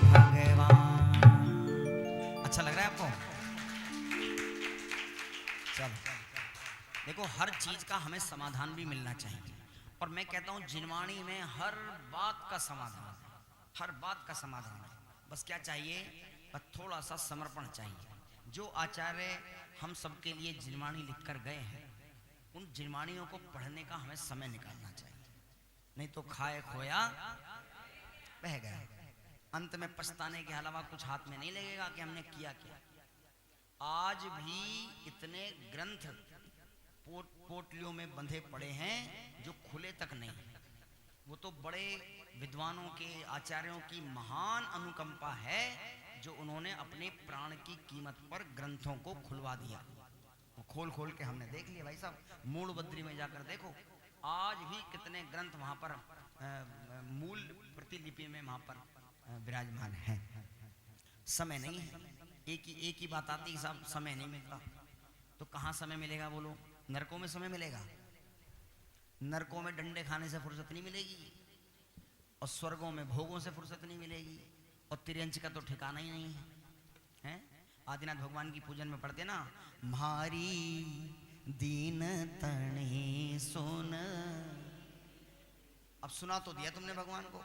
भगवान। अच्छा लग रहा है आपको? चलो, देखो, हर चीज का हमें समाधान भी मिलना चाहिए। और मैं कहता हूं जिनवाणी में हर बात का समाधान है, हर बात का समाधान है। बस क्या चाहिए? बस थोड़ा सा समर्पण चाहिए। जो आचार्य हम सबके लिए जिनवाणी लिखकर गए हैं, उन जिनवाणियों को पढ़ने का हमें समय निकालना चाहिए, नहीं तो खाए खोया बह गया। अंत में पछताने के अलावा कुछ हाथ में नहीं लगेगा कि हमने किया क्या। आज भी इतने ग्रंथ पोटलियों में बंधे पड़े हैं जो खुले तक नहीं। वो तो बड़े विद्वानों के आचार्यों की महान अनुकंपा है जो उन्होंने अपने प्राण की कीमत पर ग्रंथों को खुलवा दिया। वो खोल खोल के हमने देख लिया भाई साहब। मूल बद्री में जाकर देखो, आज भी कितने ग्रंथ वहां पर मूल प्रतिलिपि में वहां पर विराजमान है। समय नहीं है, एक ही बात आती है साहब, समय नहीं मिलता। तो कहाँ समय मिलेगा बोलो? नरकों में समय मिलेगा? नरकों में डंडे खाने से फुर्सत नहीं मिलेगी, और स्वर्गों में भोगों से फुर्सत नहीं मिलेगी, और तिरंच का तो ठिकाना ही नहीं है, हैं? आदिनाथ भगवान की पूजन में पढ़ते ना, मारी दीन तणी सुन। अब सुना तो दिया तुमने भगवान को,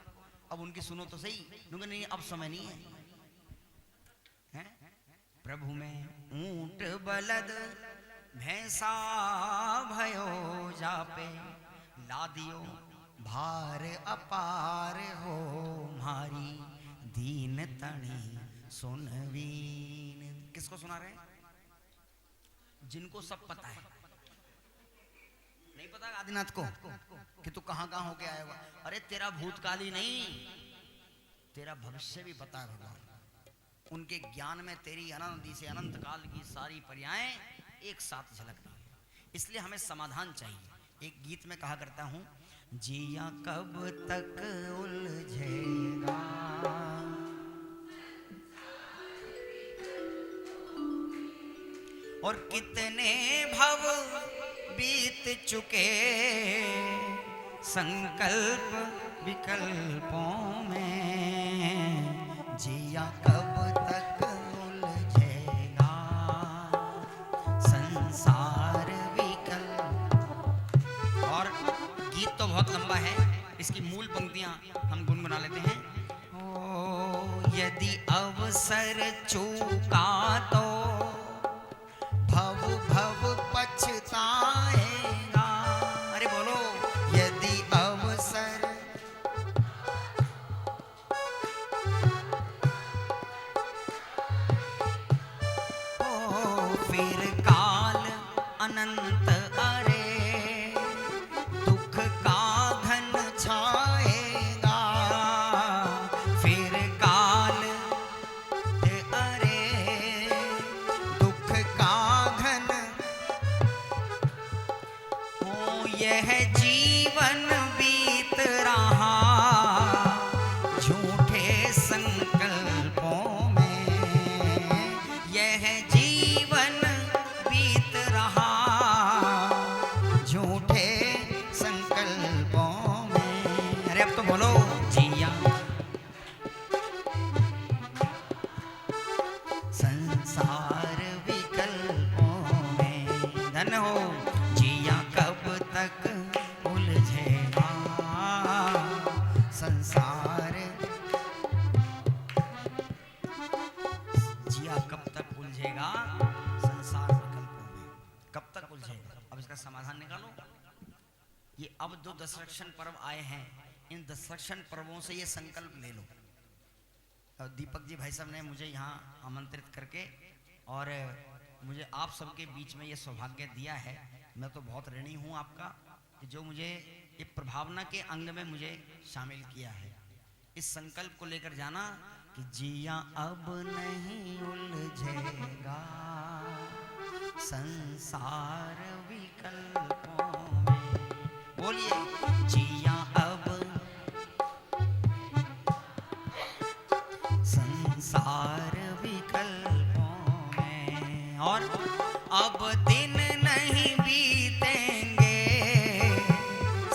अब उनकी सुनो तो सही। क्योंकि नहीं, अब समय नहीं है, हैं? प्रभु में ऊंट बलद भैंसा भयो जापे, लादियो भार अपार हो, मारी दीन तणी सुनवीन। किसको सुना रहे हैं? जिनको सब पता है। नहीं पता आदिनाथ को कि तू कहां कहां होके आया हुआ? अरे तेरा भूतकाल ही नहीं, तेरा भविष्य भी पता है भगवान। उनके ज्ञान में तेरी अनंत से अनंत काल की सारी पर्यायें एक साथ झलकती है। इसलिए हमें समाधान चाहिए। एक गीत में कहा करता हूं, जिया कब तक उलझेगा, और कितने भव बीत चुके संकल्प विकल्पों में, जिया कब तक उलझेगा संसार विकल्प। और गीत तो बहुत लंबा है, इसकी मूल पंक्तियां हम गुनगुना लेते हैं। ओ यदि अवसर चूका तो भव भव पछताएगा। अरे बोलो, यदि अवसर हो, फिर काल अनंत अरे दुख का घन छाएगा, फिर काल अरे दुख का घन हो, यह जीवन बीत रहा झूठे संकल्पों में, यह जीवन बीत रहा झूठे संकल्पों में। अरे अब तो बोलो, जिया संसार विकल्पों में, धन हो जिया कब तक उलझेगा संसार, जिया कब तक उलझेगा संसार विकल्पों में। कब तक उलझेगा? अब इसका समाधान निकालो। ये अब जो दशरक्षण पर्व आए हैं, इन दशरक्षण पर्वों से ये संकल्प ले लो। और दीपक जी भाई साहब ने मुझे यहाँ आमंत्रित करके और मुझे आप सबके बीच में ये सौभाग्य दिया है। मैं तो बहुत ऋणी हूँ आपका कि जो मुझे ये प्रभावना के अंग में मुझे शामिल किया है। इस संकल्प को लेकर जाना कि जिया अब नहीं उलझेगा संसार विकल्पों में। बोलिए, जिया अब संसार विकल्पों में, और अब दिन नहीं बीतेंगे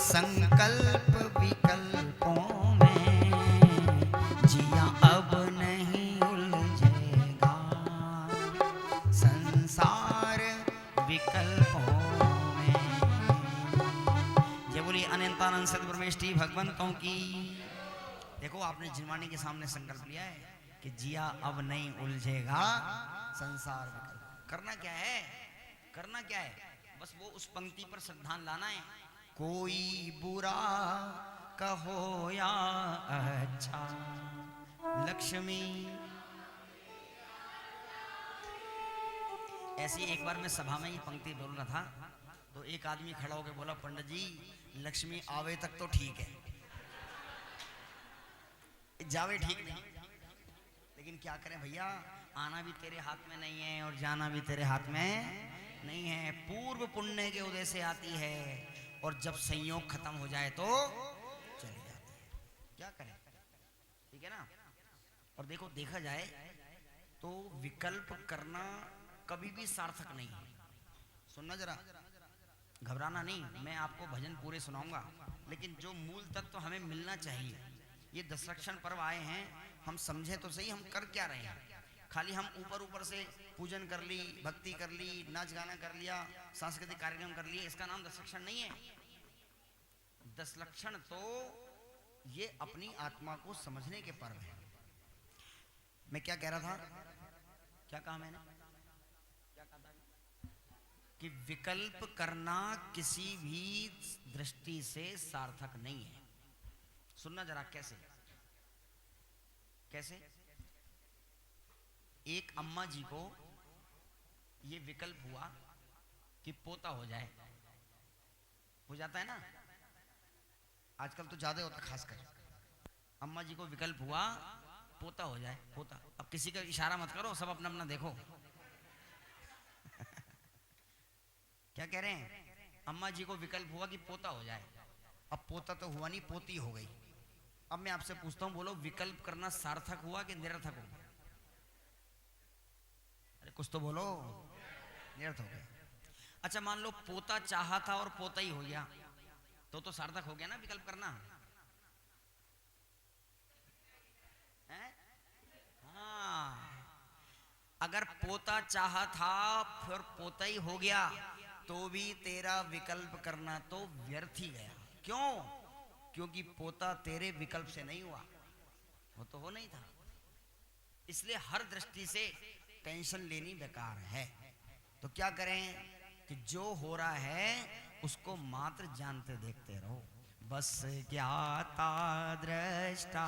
संकल्प विकल्पों में, जिया अब नहीं उलझेगा संसार विकल्पों में। जय बोलिए अनंतानंद सद्ब्रह्मेष्टि भगवंतों की। देखो, आपने जिनवाणी के सामने संकल्प लिया है कि जिया अब नहीं उलझेगा संसार विकल्प। करना क्या है? करना क्या है? बस वो उस पंक्ति पर श्रद्धान लाना है। कोई बुरा कहो या अच्छा, लक्ष्मी। ऐसी एक बार मैं सभा में ये पंक्ति बोल रहा था, तो एक आदमी खड़ा होकर बोला, पंडित जी लक्ष्मी आवे तक तो ठीक है, जावे ठीक नहीं, लेकिन क्या करें भैया, आना भी तेरे हाथ में नहीं है और जाना भी तेरे हाथ में नहीं है। पूर्व पुण्य के उदय से आती है और जब संयोग खत्म हो जाए तो चली जाती है। क्या करें, ठीक है ना। और देखो, देखा जाए तो विकल्प करना कभी भी सार्थक नहीं है। सुनना जरा, घबराना नहीं, मैं आपको भजन पूरे सुनाऊंगा, लेकिन जो मूल तत्व हमें मिलना चाहिए। ये 10 लक्षण पर्व आए हैं, हम समझे तो सही हम कर क्या रहे हैं। खाली हम ऊपर ऊपर से पूजन कर ली, भक्ति कर ली, नाच गाना कर लिया, सांस्कृतिक कार्यक्रम कर लिए, इसका नाम 10 लक्षण नहीं है। 10 लक्षण तो ये अपनी आत्मा को समझने के पर्व है। मैं क्या कह रहा था, क्या कहा मैंने, क्या कहा था कि विकल्प करना किसी भी दृष्टि से सार्थक नहीं है। सुनना जरा, कैसे कैसे। एक अम्मा जी को ये विकल्प हुआ कि पोता हो जाए, हो जाता है ना आजकल तो ज्यादा होता, खासकर अम्मा जी को विकल्प हुआ पोता हो जाए, पोता। अब किसी का इशारा मत करो, सब अपना अपना देखो। क्या कह रहे हैं, अम्मा जी को विकल्प हुआ कि पोता हो जाए। अब पोता तो हुआ नहीं, पोती हो गई। अब मैं आपसे पूछता हूं, बोलो विकल्प करना सार्थक हुआ कि निरर्थक हुआ? अरे कुछ तो बोलो, निरर्थक हो गया। अच्छा, मान लो पोता चाहा था और पोता ही हो गया, तो सार्थक हो गया ना विकल्प करना है? हाँ, अगर पोता चाहा था फिर पोता ही हो गया तो भी तेरा विकल्प करना तो व्यर्थ ही गया। क्यों? क्योंकि पोता तेरे विकल्प से नहीं हुआ, वो तो हो नहीं था। इसलिए हर दृष्टि से टेंशन लेनी बेकार है। तो क्या करें कि जो हो रहा है उसको मात्र जानते देखते रहो। बस ज्ञाता दृष्टा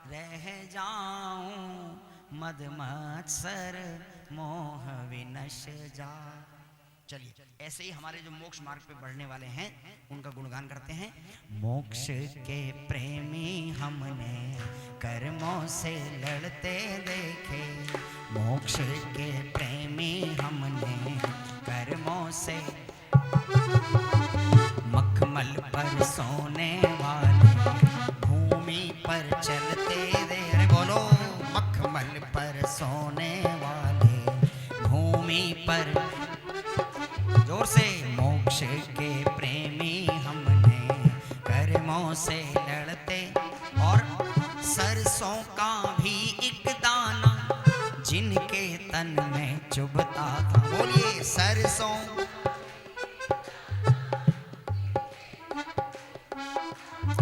रह जाऊं, मद मत्सर मोह विनश जा। चलिए, ऐसे ही हमारे जो मोक्ष मार्ग पे बढ़ने वाले हैं उनका गुणगान करते हैं। मोक्ष के प्रेमी हमने कर्मों से लड़ते देखे, मोक्ष के प्रेमी हमने कर्मों से, मखमल पर सोने वाले भूमि पर चलते दे। अरे बोलो, मखमल पर सोने वाले भूमि पर, जोर से। मोक्ष के प्रेमी हमने कर्मों से लड़ते, और सरसों का भी एक दाना जिनके तन में चुभता था। बोलिए, सरसों।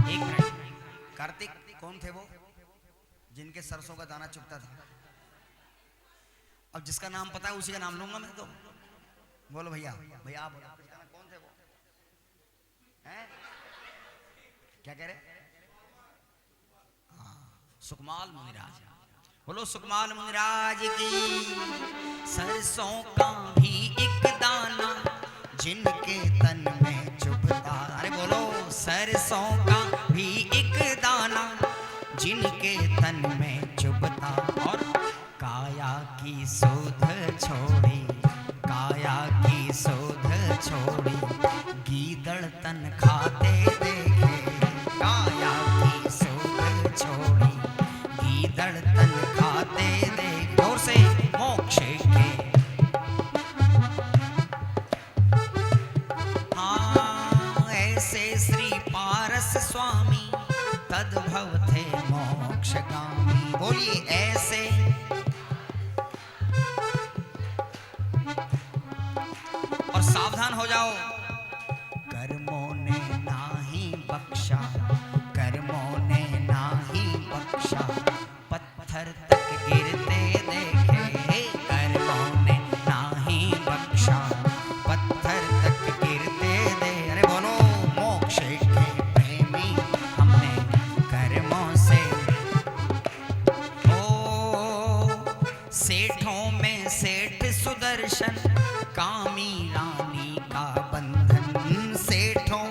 एक मिनट, कार्तिक कौन थे वो जिनके सरसों का दाना चुभता था? अब जिसका नाम पता है उसी का नाम लूंगा मैं तो। बोलो भैया, भैया आप बोलो, कौन थे वो हैं? क्या कह रहे? सुकमाल मुनिराज। बोलो सुकमाल मुनिराज की। सरसों का भी एक दाना जिनके तन में चुभता। अरे बोलो, सरसों का भी एक दाना जिनके तन में चुभता, और काया की सुध छोड़ी, काया की सुध छोड़ी, गीदड़ तन खाते देखे। काया की सुध छोड़ी, गीदड़ तन खाते देखे। जोर से। मोक्ष के, हाँ, ऐसे श्री पारस स्वामी तद्भव थे मोक्षगामी। बोलिए, ऐसे। और सावधान हो जाओ, कर्मों ने नाही बख्शा, कर्मों ने नाही बख्शा, पत्थर तक गिरते देखे। कर्मों ने नाही बख्शा, पत्थर तक गिरते दे। अरे बोलो, मोक्ष के प्रेमी हमने कर्मों से। ओ सेठों में सेठ सुदर्शन, कामी रानी का बंधन। सेठों,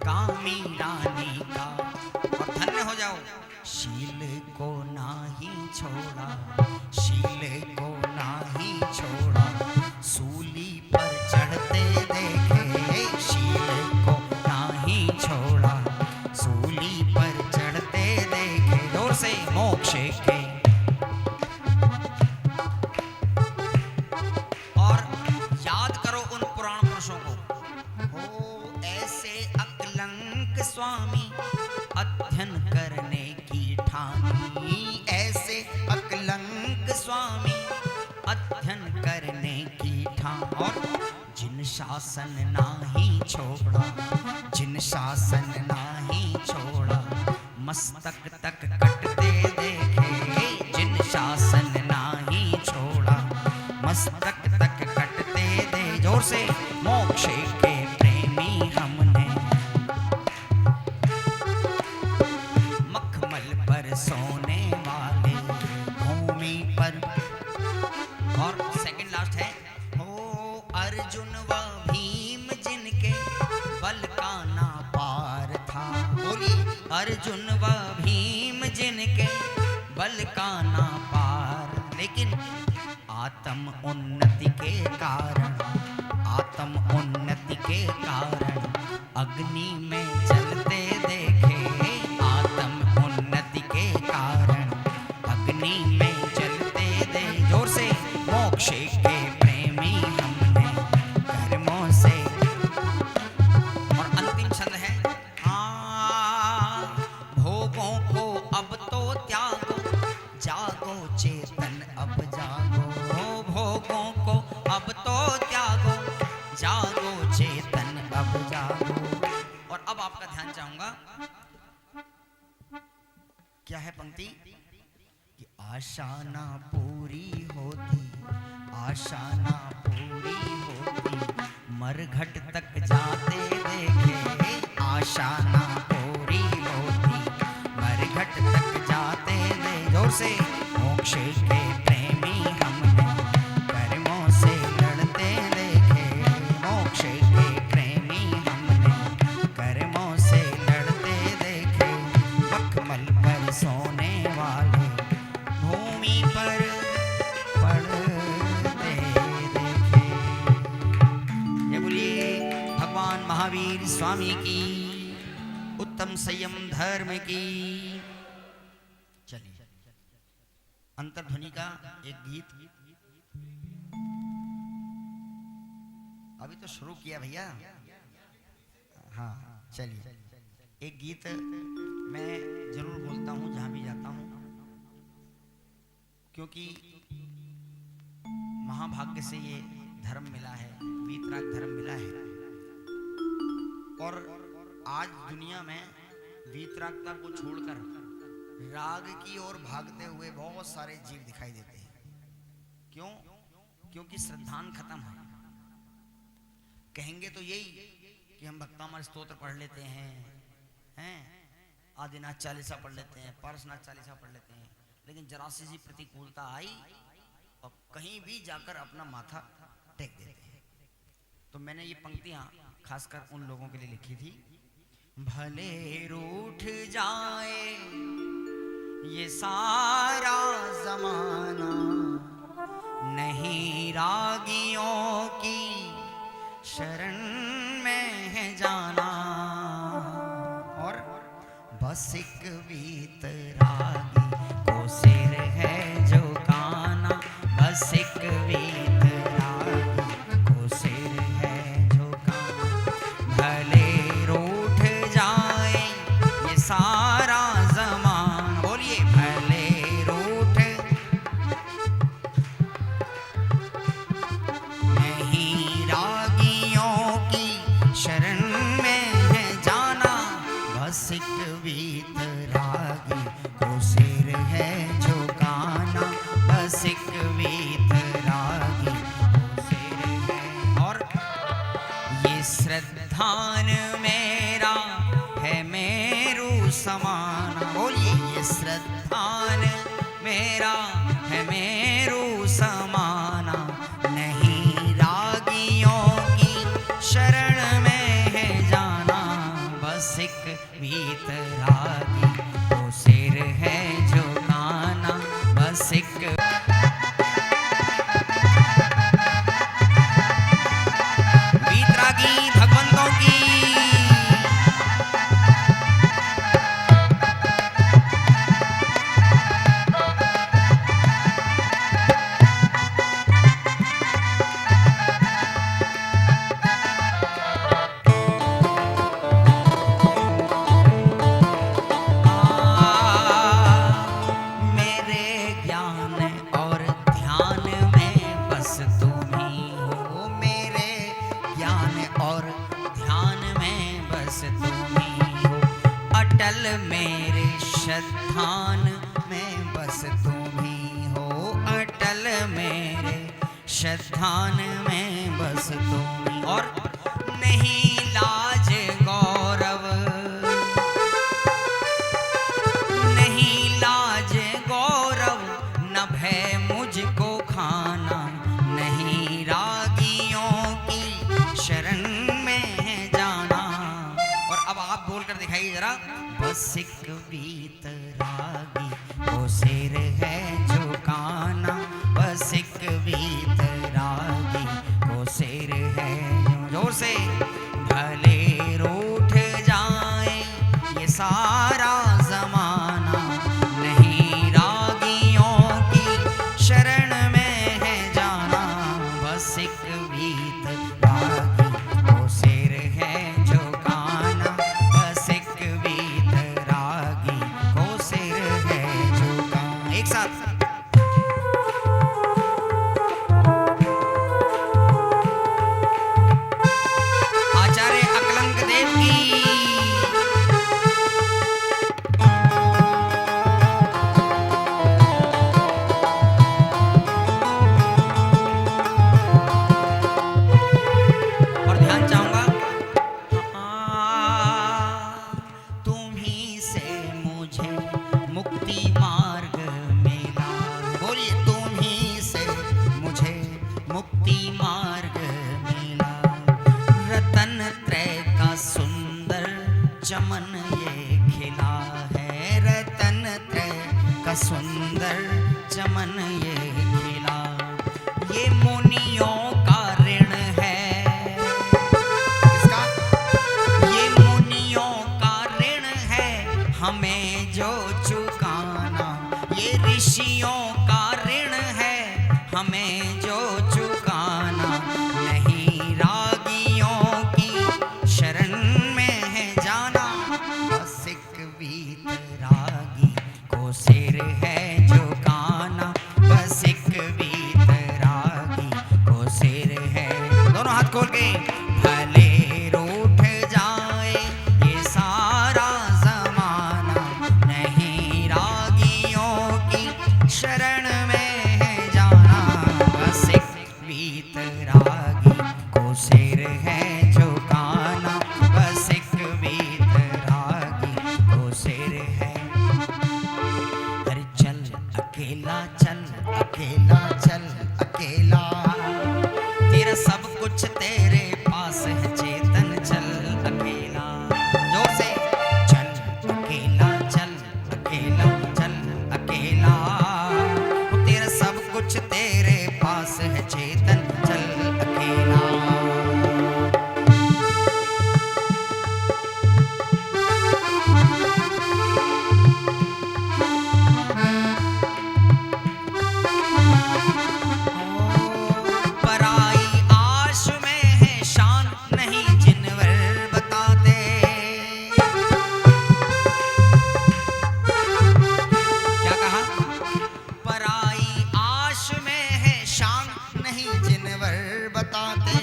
कामी रानी का, और धन्य के। और याद करो उन पुराण पुरुषों को, हो ऐसे अकलंक स्वामी अध्ययन करने की ठानी, ऐसे अकलंक स्वामी अध्ययन करने की ठान। और जिन शासन नाही छोड़ा, जिन शासन नाही छोड़ा, मस्तक तक कटते देखे, जिन शासन नाही छोड़ा, मस्तक तक कटते दे। जोर से मोक्ष के प्रेमी हमने, मखमल पर सोने वाले भूमि पर। और सेकंड लास्ट है, हो अर्जुन व भीम जिनके बल का ना पार था। बोलिए अर्जुन व भीम जिनके बल का ना पार, लेकिन आत्म उन्नति के कारण, आत्म उन्नति के कारण अग्नि में जलते देखे, आत्म उन्नति के कारण अग्नि में जलते दे। जोर से मोक्ष के प्रेमी हमने कर्मों से। और अंतिम छंद है, भोगों को अब तो त्यागो, जागो चेतन अब जागो, भोगों को अब तो त्यागो, जागो चेतन अब जागो। और अब आपका ध्यान चाहूंगा, क्या है पंक्ति कि आशा ना पूरी होती, आशा ना पूरी होती, मरघट तक जाते देखे, आशा ना पूरी होती, मरघट तक जाते दे। जोर से मोक्ष के प्रेमी हमने कर्मों से लड़ते देखे, मोक्ष के प्रेमी हमने कर्मों से लड़ते देखे, मखमल पर सोने वाले भूमि पर पड़ते देखे। ये बोलिए भगवान महावीर स्वामी की, उत्तम संयम धर्म की। चलिए अंतर्ध्वनि का एक गीत अभी तो शुरू किया भैया। हाँ चलिए, एक गीत मैं जरूर बोलता हूँ जहां भी जाता हूँ, क्योंकि महाभाग्य से ये धर्म मिला है, वीतराग धर्म मिला है। और आज दुनिया में वीतरागता को छोड़कर राग की ओर भागते हुए बहुत सारे जीव दिखाई देते हैं। क्यों? क्योंकि श्रद्धान खत्म है। कहेंगे तो यही कि हम भक्तामर स्तोत्र पढ़ लेते हैं, आदिनाथ चालीसा पढ़ लेते हैं, पारसनाथ चालीसा पढ़ लेते हैं, लेकिन जरा सी प्रतिकूलता आई और कहीं भी जाकर अपना माथा टेक देते हैं। तो मैंने ये पंक्तियां खासकर उन लोगों के लिए लिखी थी, भले रूठ जाए ये सारा जमाना, नहीं रागियों की शरण में है जाना। और बस एक वीतरागी को सिर है झुकाना, बस एक वीतरागी को सिर है झुकाना। भले रूठ जाए ये सारा जमान, बोलिए भले रूठ, नहीं रागियों की शरण में है जाना, बस एक वीतरागी को सिर है झुकाना, बस एक वीतरागी को सिर है। और ये श्रद्धान मेरा है मेरू समाना, बोलिए ये श्रद्धान मेरा है मेरू समाना, नहीं रागियों की शरण में है जाना, बस एक वीतरागी को सिर है झुकाना, बस एक। वीतरागी भगवंतों की। अटल मेरे श्रद्धान में बस तुम ही हो, अटल मेरे श्रद्धान में बस तुम ही। और नहीं लाज गौरव, नहीं लाज गौरव, न भय मुझको खाना, नहीं रागियों की शरण में जाना। और अब आप बोलकर दिखाइए जरा। बस एक बीत रागी को सिर है झुकाना, बस एक बीत रागी को सिर है, जोर से। भले रूठ जाए ये सारा जमाना, नहीं रागियों की शरण में है जाना, बस एक बीत रागी को सिर है झुकाना, बस एक बीत रागी को सिर है झुकाना। एक साथ। आचार्य अकलंक देव की। और ध्यान चाहूंगा, तुम ही से मुझे मुक्ति मार्ग मिला। बोलिए, तुम ही से मुझे मुक्ति मार्ग मिला। रतन त्रय का सुंदर चमन ये खिला है, रतन त्रय का सुंदर चमन ये खिला। ये मुनियों का ऋण है, किसका? ये मुनियों का ऋण है, हमें जो चुकाना। ये ऋषियों का ऋण है, हमें जो चुकाना। नहीं रागियों की शरण में है जाना, बस एक बीत रागी को सिर है झुकाना, बस एक बीत रागी को सिर है। दोनों हाथ खोल के। भले रूठ जाए ये सारा जमाना, नहीं रागियों की शरण में है जाना, बस एक बीत रागी को सिर है झुकाना, बस एक बीत रागी को सिर है। अरे चल अकेला, चल अकेला, चल अकेला, तेरा सब कुछ तेरे पास है चेतन, चल अकेला। जोर से। चल अकेला, चल अकेला, चल अकेला, तेरा सब कुछ तेरे पास है चेतन, चल अकेला। पराई आश में है शान, नहीं जिनवर बताते। क्या कहा? पराई आश में है शान, नहीं जिनवर बताते।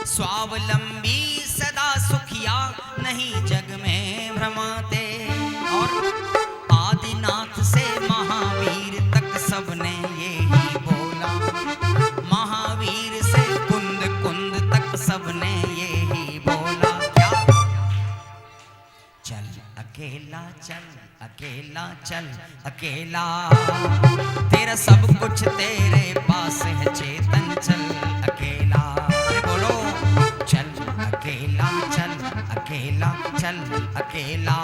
स्वावलंबी सदा सुखिया, नहीं जग में भ्रमाते। और आदिनाथ से महावीर तक सबने यही बोला, महावीर से कुंद कुंद तक सबने यही बोला। क्या? चल अकेला, चल अकेला, चल अकेला, तेरा सब कुछ तेरे पास है चेतन, चल अकेला। अरे बोलो। चल अकेला, चल अकेला, चल अकेला,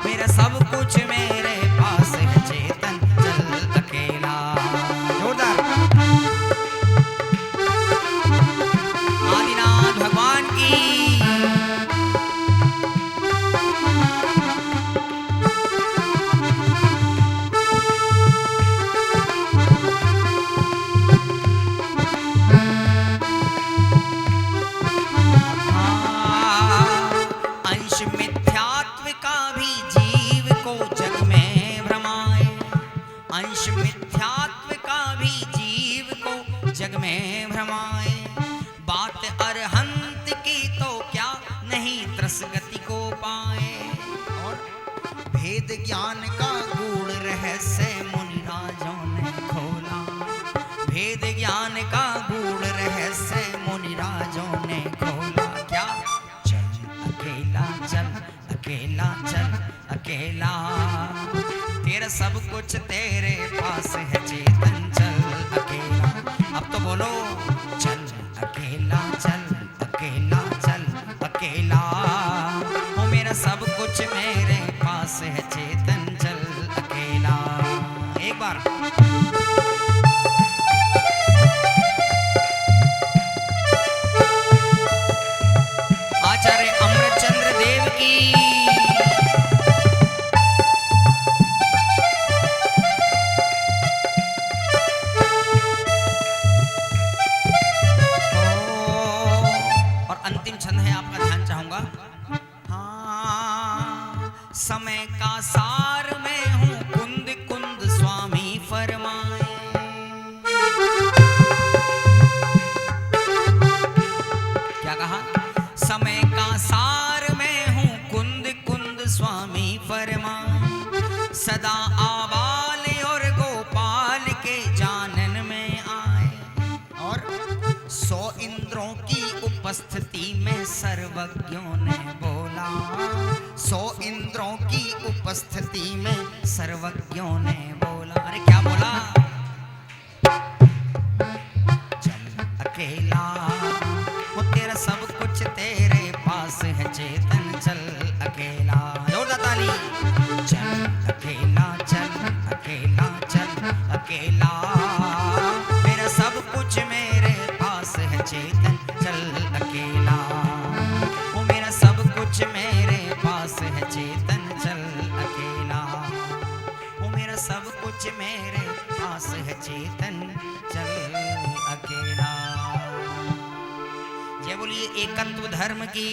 मेरा सब कुछ मेरे पास है चेतन, चल अकेला। जोरदार। आदिनाथ भगवान की। अंश मिथ्यात्व का भी जीव को जग में भ्रमाए, अंश मिथ्यात्व का भी जीव को जग में भ्रमाए। बात अरहंत की तो क्या, नहीं त्रस गति को पाए। और भेद ज्ञान का गूढ़ रहस्य मुनिराजों ने खोला, भेद ज्ञान का गूढ़ रहस्य मुनिराजों ने खोला। क्या? चल अकेला चल, अकेला चल, अकेला, तेरा सब कुछ तेरे पास है चेतन, चल अकेला। अब तो बोलो, चल अकेला चल, अकेला चल, अकेला, ओ मेरा सब कुछ मेरे पास है चेतन, चल अकेला। एक बार आचार्य अमृतचंद्र देव की। और अंतिम छंद है, आपका ध्यान चाहूंगा। हाँ, समय का सार मैं हूँ, कुंद कुंद स्वामी फरमाए। क्या कहा? समय का सार मैं हूँ, कुंद कुंद स्वामी फरमाए। सदा आबाल और गोपाल के जानन में आए, और 100 इंद्रों की उपस्थिति में सर्वज्ञों ने बोला, 100 इंद्रों की उपस्थिति में सर्वज्ञों ने बोला। अरे क्या बोला? चल अकेला, वो तेरा सब कुछ तेरे पास है चेतन, चल अकेला। जोरदार ताली। चल अकेला चल, अकेला चल, अकेला, मेरा सब कुछ मेरे पास है चेतन, चल अकेला, वो मेरा सब कुछ मेरे पास है चेतन, चल अकेला, वो मेरा सब कुछ मेरे पास है चेतन, चल अकेला। जय बोलिए एकत्व धर्म की।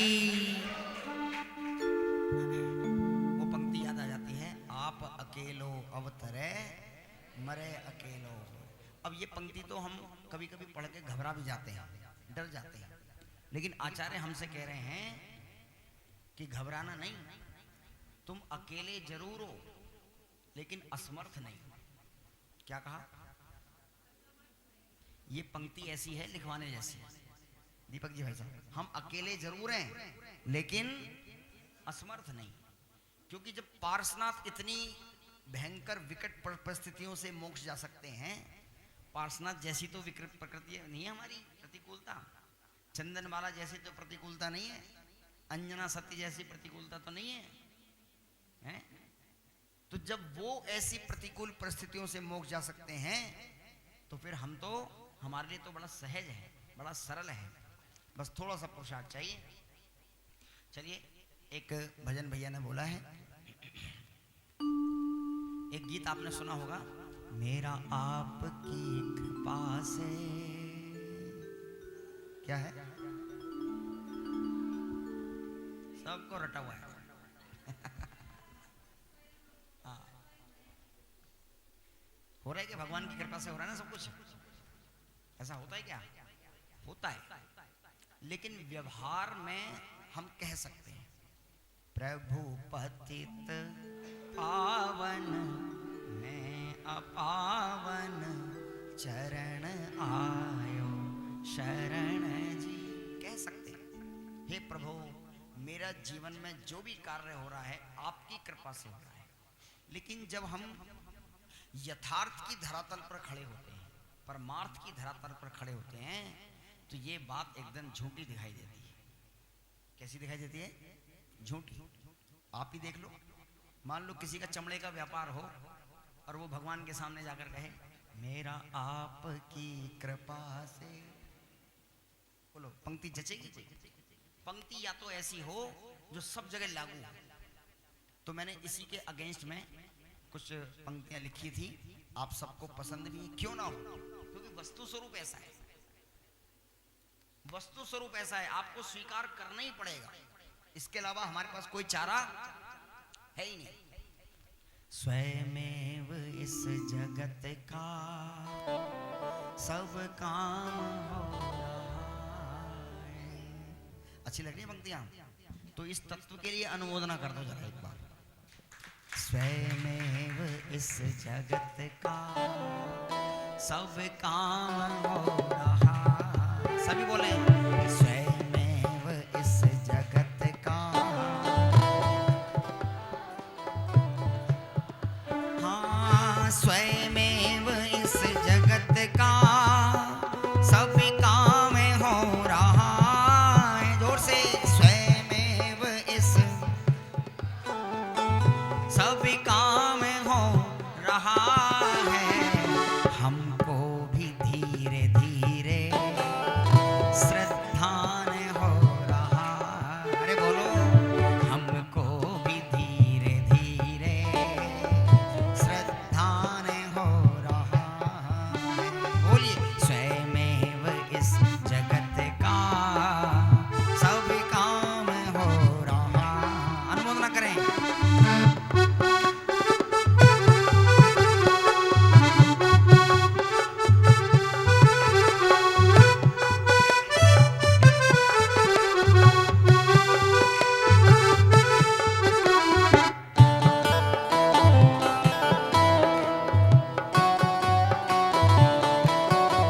वो पंक्ति याद आ जाती है, आप अकेलो अवतरे मरे अकेलो। अब ये पंक्ति तो हम कभी कभी पढ़ के घबरा भी जाते हैं, डर जाते हैं, लेकिन आचार्य हमसे कह रहे हैं कि घबराना नहीं, तुम अकेले जरूर हो लेकिन असमर्थ नहीं। क्या कहा? ये पंक्ति ऐसी है लिखवाने जैसी। दीपक जी भाई साहब, हम अकेले जरूर हैं लेकिन असमर्थ नहीं, क्योंकि जब पार्श्वनाथ इतनी भयंकर विकट परिस्थितियों से मोक्ष जा सकते हैं, पार्श्वनाथ जैसी तो विकृत प्रकृति नहीं है हमारी, प्रतिकूलता, चंदनमाला जैसी तो प्रतिकूलता नहीं है, अंजना सती जैसी प्रतिकूलता तो नहीं है, हैं? तो जब वो ऐसी प्रतिकूल परिस्थितियों से मोक्ष जा सकते हैं, तो फिर हम तो, हमारे लिए तो बड़ा सहज है, बड़ा सरल है, बस थोड़ा सा पुरुषार्थ चाहिए। चलिए, एक भजन भैया ने बोला है, एक गीत आपने सुना होगा, मेरा आपकी कृपा से, क्या है? सबको रटा हुआ है। हाँ, हो रहा है कि भगवान की कृपा से हो रहा है ना सब कुछ? ऐसा होता है क्या? होता है, लेकिन व्यवहार में हम कह सकते हैं, प्रभु पतित पावन मैं अपावन, चरण आयो शरण जी। कह सकते हैं, हे प्रभु, मेरा जीवन में जो भी कार्य हो रहा है आपकी कृपा से हो रहा है। लेकिन जब हम यथार्थ की धरातल पर खड़े होते हैं, परमार्थ की धरातल पर खड़े होते हैं, तो ये बात एकदम झूठी दिखाई देती है। कैसी दिखाई देती है? झूठी। आप ही देख लो, मान लो किसी का चमड़े का व्यापार हो और वो भगवान के सामने जाकर कहे, मेरा आपकी कृपा से, बोलो पंक्ति जचेगी? पंक्ति या तो ऐसी हो जो सब जगह लागू हो। तो मैंने इसी के अगेंस्ट में कुछ पंक्तियां लिखी थी, आप सबको पसंद भी क्यों ना हो, क्योंकि वस्तु स्वरूप ऐसा है, वस्तु स्वरूप ऐसा है, आपको स्वीकार करना ही पड़ेगा, इसके अलावा हमारे पास कोई चारा है ही नहीं। स्वयमेव इस जगत का सब काम हो रहा है। अच्छी लग रही है पंक्तियां? तो इस तत्व के लिए अनुमोदना कर दो जरा एक बार। स्वयमेव इस जगत का सब काम हो रहा। सभी बोले स्वयमेव इस जगत का, हाँ स्वयमेव इस जगत का सब काम हो रहा है। जोर से स्वयमेव इस सब काम हो रहा है। हमको भी धीरे धीरे श्रद्धान हो रहा। अरे बोलो हमको भी धीरे धीरे श्रद्धान हो रहा है। बोलिए स्वयमेव इस जगत का सब काम हो रहा। अनुमोदना करें।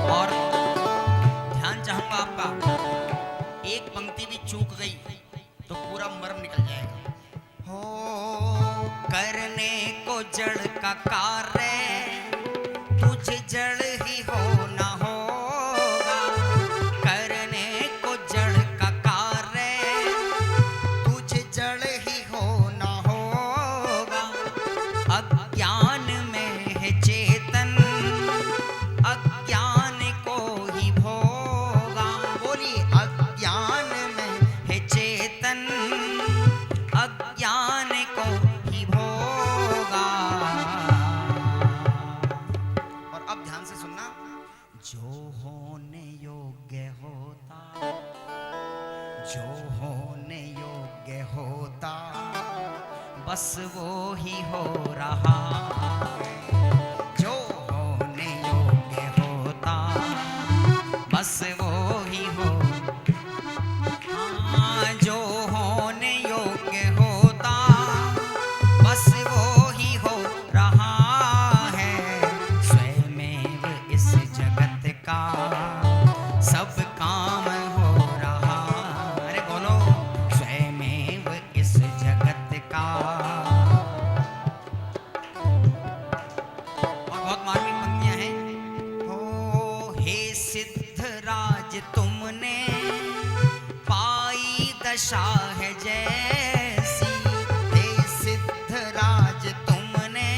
और ध्यान चाहूंगा आपका, एक पंक्ति भी चूक गई तो पूरा मर्म निकल जाएगा। हो करने को जड़ का कार्य तुझे जड़ ही हो ना होगा। करने को जड़ का कार्य तुझे जड़ ही हो ना होगा। अज्ञान में है चेतन अज्ञान को ही भोगा। बोलिए अज्ञान में है चेतन अज्ञान को ही भोगा। और अब ध्यान से सुनना, जो होने योग्य होता, जो होने योग्य होता बस वो ही हो रहा है। जो होने योग्य होता बस वो ही हो, हाँ जो होने योग्य होता बस वो ही हो रहा है। स्वयमेव इस जगत का सब काम हो रहा। अरे बोलो स्वयमेव इस जगत का। और बहुत मार्मिक पंक्तियां हैं। हो हे सिद्धराज तुमने पाई दशा है जैसी। हे सिद्धराज तुमने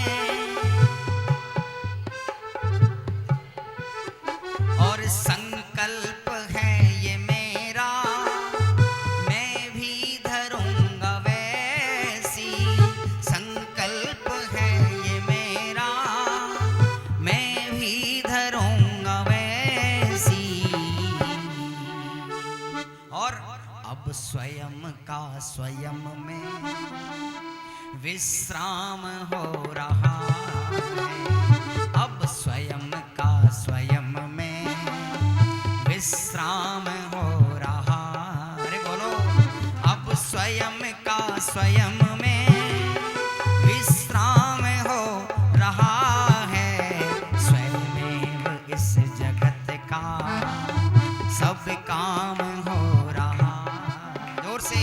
और संकल्प है ये मेरा मैं भी धरूंगा वैसी। संकल्प है ये मेरा मैं भी धरूंगा वैसी। और अब स्वयं का स्वयं में विश्राम हो रहा है। अब स्वयं का स्वयं में विश्राम हो रहा। अरे बोलो अब स्वयं का स्वयं में विश्राम हो रहा है। स्वयमेव इस जगत का सब काम हो रहा। जोर से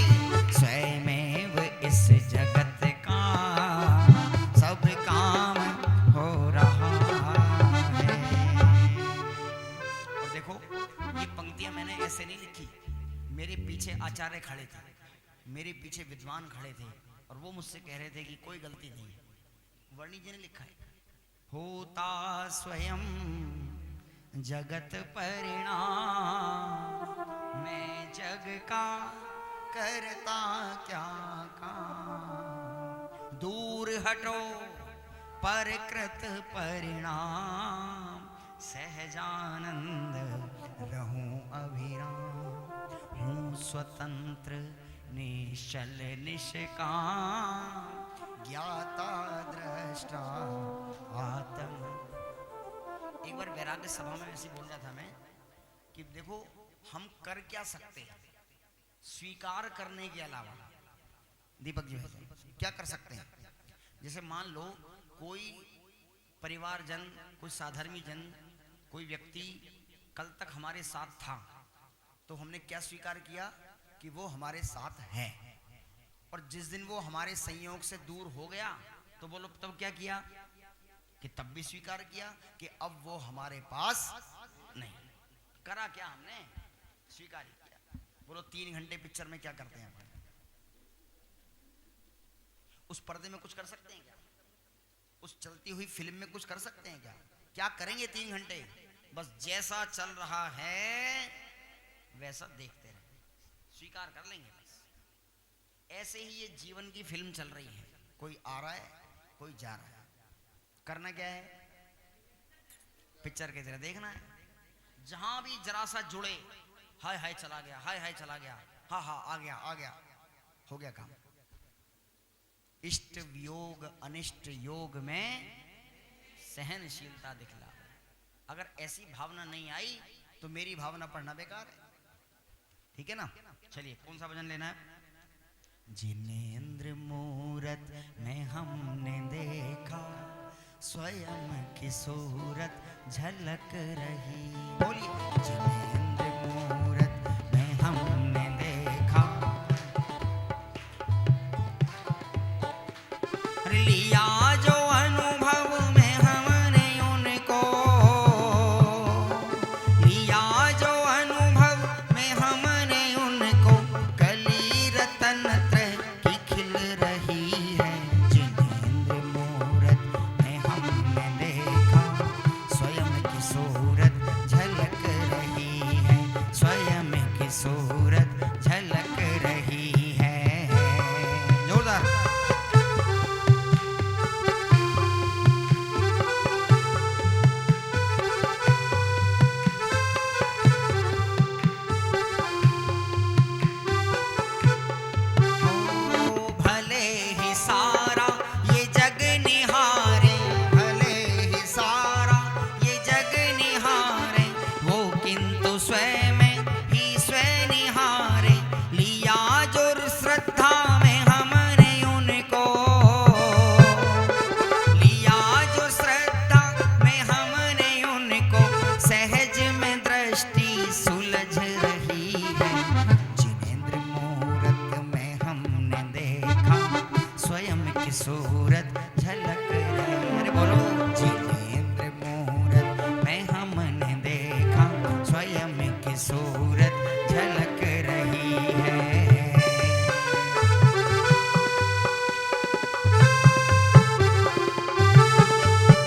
स्वयमेव इस जगत का सब काम हो रहा है। और देखो ये पंक्तियां मैंने ऐसे नहीं लिखी। मेरे पीछे आचार्य खड़े थे, मेरे पीछे विद्वान खड़े थे और वो मुझसे कह रहे थे कि कोई गलती नहीं है। वर्णी जी ने लिखा है होता स्वयं जगत परिणाम मैं जग का करता क्या काम। दूर हटो परकृत परिणाम सहजानंद रहूं अभिराम। हूँ स्वतंत्र निश्चल निष्काम ज्ञाता दृष्टा आत्म। एक बार वैराग्य सभा में ऐसे बोल रहा था मैं कि देखो हम कर क्या सकते हैं स्वीकार करने के अलावा। दीपक जी क्या कर सकते हैं? जैसे मान लो कोई परिवारजन, कोई साधर्मी जन, कोई व्यक्ति कल तक हमारे साथ था, तो हमने क्या स्वीकार किया कि वो हमारे साथ है, और जिस दिन वो हमारे संयोग से दूर हो गया तो बोलो तब क्या किया कि तब भी स्वीकार किया कि अब वो हमारे पास नहीं। करा क्या हमने? स्वीकार ही किया। बोलो 3 घंटे पिक्चर में क्या करते हैं अपन? उस पर्दे में कुछ कर सकते हैं क्या? उस चलती हुई फिल्म में कुछ कर सकते हैं क्या? क्या करेंगे 3 घंटे? बस जैसा चल रहा है वैसा देखते रहे, स्वीकार कर लेंगे बस। ऐसे ही ये जीवन की फिल्म चल रही है, कोई आ रहा है कोई जा रहा है। करना क्या है? पिक्चर की तरह देखना है। जहां भी जरा सा जुड़े, हाय हाय चला गया, हाय हाय चला गया, हा हा आ गया, आ गया, हो गया काम। इष्ट वियोग अनिष्ट योग में सहनशीलता दिखला। अगर ऐसी भावना नहीं आई तो मेरी भावना पढ़ना बेकार है। ठीक है ना? चलिए कौन सा भजन लेना है? जिनेंद्र मूरत में हमने देखा, स्वयं की सूरत झलक रही। बोलिए। जिनेंद्र मूरत में हमने देखा, लिया जो अनुभव में हमने उनको, लिया जो अनुभव में हमने उनको, कली रतन की खिल रही है। जिनेंद्र मूरत में हमने देखा, स्वयं की सूरत झलक रही है, स्वयं की सूरत झलक रही है। जोरदार। सूरत झलक रही। अरे बोलो। जिनेंद्र मूरत में हमने देखा, स्वयं की सूरत झलक रही है।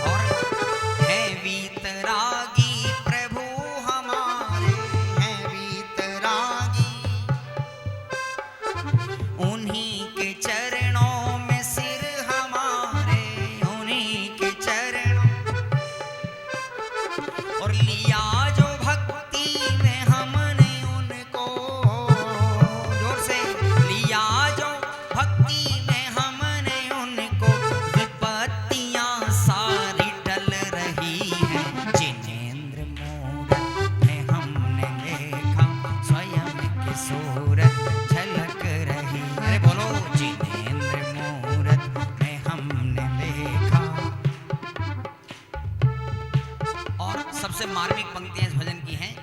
और है वीतरागी प्रभु हमारे, हैं वीतरागी, उन्हीं के चरणों और लिया जो भक्ति में हमने उनको, जोर से, लिया जो भक्ति में हमने उनको, विपत्तियां सारी टल रही है। जिनेंद्र मूरत में हमने देखा, स्वयं की सूरत झलक रही। अरे बोलो। जिनेंद्र मूरत में हमने देखा। और सबसे मार्मिक पंक्तियां इस भजन की हैं।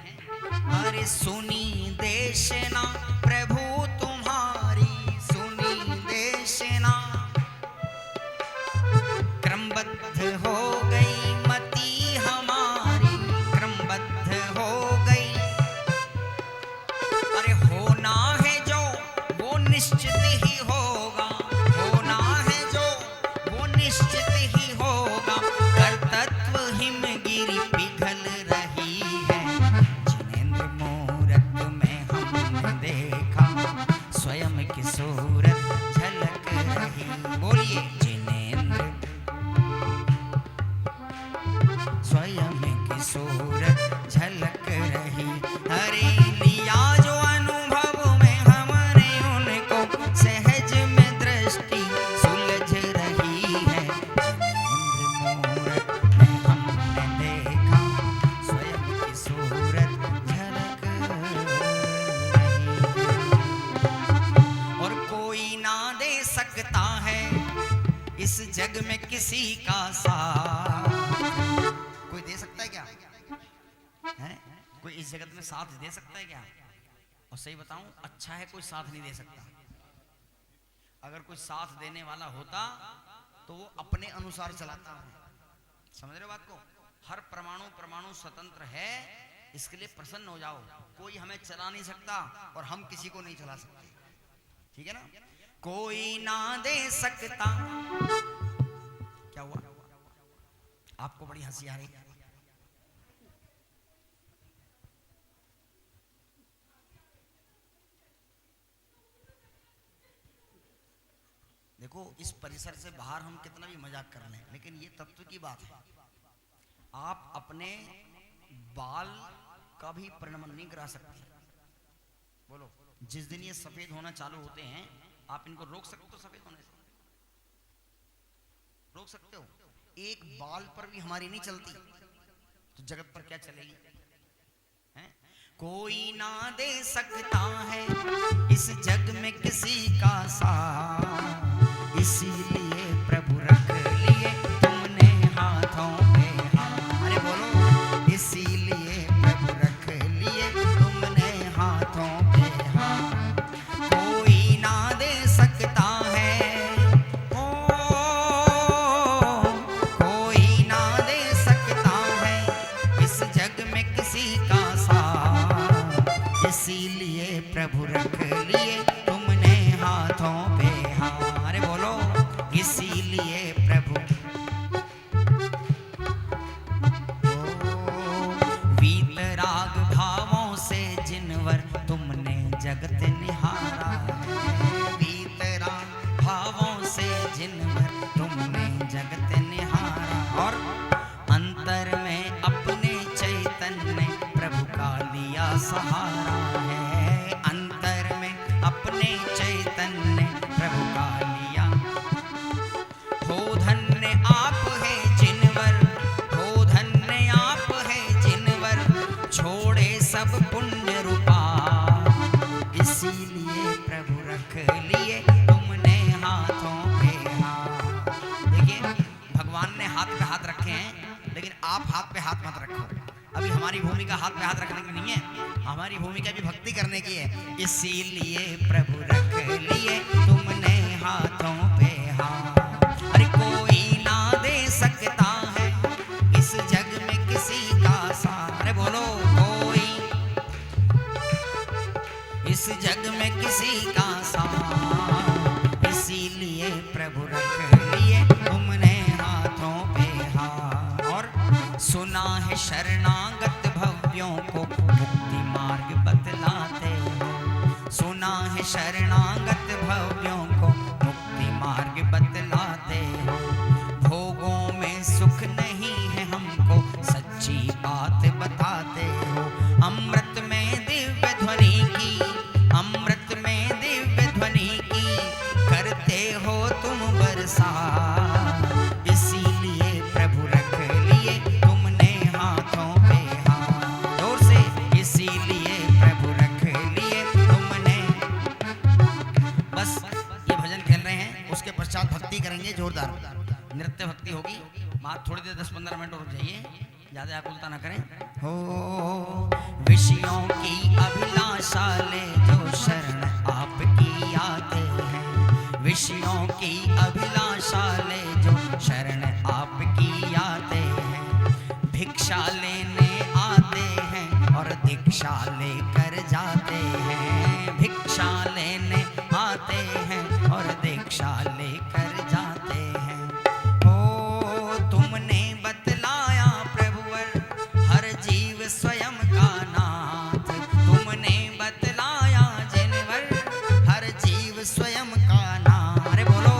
अरे सुनी देशना प्रभु तुम्हारी, सुनी देशना, क्रमबद्ध हो गई मति हमारी, क्रमबद्ध हो गई। अरे होना है जो वो निश्चित ही होगा, होना है जो वो निश्चित ही होगा, कर्तव्य हिमगिरी पिघल रही है। जिनेंद्र मूरत में हमने देखा, स्वयं की सूरत झलक रही। बोलिए। जिनेंद्र स्वयं की सूरत झलक रही। अरे लिया जो अनुभव में हमने उनको, सहज में दृष्टि सुलझ रही है। जिनेंद्र मूरत में हमने देखा, स्वयं की सूरत झलक रही। और कोई ना दे सकता है इस जग में किसी का साथ कोई दे सकता है क्या? है कोई इस जगत में साथ दे सकता है क्या? और सही बताऊं, अच्छा है कोई साथ नहीं दे सकता। अगर कोई साथ देने वाला होता तो वो अपने अनुसार चलाता है। समझ रहे हो बात को? हर परमाणु स्वतंत्र है, इसके लिए प्रसन्न हो जाओ। कोई हमें चला नहीं सकता और हम किसी को नहीं चला सकते, ठीक है ना? कोई ना दे सकता। क्या हुआ? आपको बड़ी हंसी आ रही है? देखो, इस परिसर से बाहर हम कितना भी मजाक कर लें, लेकिन ये तत्व की बात है। आप अपने बाल का भी परिणमन नहीं करा सकते। बोलो, जिस दिन ये सफेद होना चालू होते हैं, आप इनको रोक सकते हो? सफेद होने से रोक सकते हो? एक बाल पर भी हमारी नहीं चलती तो जगत पर क्या चलेगी? हैं? कोई ना दे सकता है इस जग में किसी का साथ, इसीलिए प्रभु रख लिए तुमने हाथों पे हाथ। अरे बोलो, इसीलिए प्रभु रख लिए तुमने हाथों पे हाथ। कोई ना दे सकता है, ओ कोई ना दे सकता है इस जग में किसी का साथ, इसीलिए प्रभु रख लिए तुमने हाथों पे हाथ। अरे बोलो, इसीलिए प्रभु। वीतराग भावों से जिनवर तुमने जगत निहारा है, वीतराग भावों से जिनवर तुमने जगत निहारा, और अंतर में अपने चैतन्य प्रभु का लिया सहारा है, अंतर में अपने चैतन्य प्रभु का लिया। हो धन्य आप है जिनवर, हो धन्य आप है जिनवर छोड़े सब पुण्य रूपा, इसीलिए प्रभु रख लिए तुमने हाथों पे हाथ। देखिए, भगवान ने हाथ पे हाथ रखे हैं, लेकिन आप हाथ पे हाथ मत रखो। अभी हमारी भूमिका हाथ पे हाथ रखने की नहीं है, हमारी भूमिका भी भक्ति करने की है। इसीलिए प्रभु रख लिए तुमने हाथों पे हाथ। अरे कोई ना दे सकता है इस जग में किसी का साथ। अरे बोलो, कोई इस जग में किसी का साथ, इसीलिए प्रभु रख लिए तुमने हाथों पे हाथ। और सुना है शरणागत भव्यों को मुक्ति मार्ग बतलाते हो, सुना है शरणागत भव्यों को मुक्ति मार्ग बतलाते हो। भोगों में सुख नहीं है हमको सच्ची बात बताते हो। अमृत में दिव्य ध्वनि की, अमृत में दिव्य ध्वनि की करते हो तुम बरसा, इसीलिए प्रभु रख लिए तुमने हाथों पे हाथ। जोर से, इसीलिए प्रभु रख लिए तुमने। बस ये भजन खेल रहे हैं, उसके पश्चात भक्ति करेंगे, जोरदार नृत्य भक्ति होगी। बात थोड़ी देर 10-15 मिनट रुक जाइए, ज्यादा आकुलता ना करें। हो विषयों की अभिलाषा ले जो शरण आपकी आते हैं, विषयों की अभिलाषा ले जो शरण आपकी आते हैं। भिक्षा लेने आते हैं और दीक्षा लेकर जाते हैं, भिक्षा लेने आते हैं और दीक्षा लेकर जाते हैं। ओ तुमने बतलाया प्रभुवर हर जीव स्वयं का नाथ, तुमने बतलाया जिनवर हर जीव स्वयं का नाथ। अरे बोलो,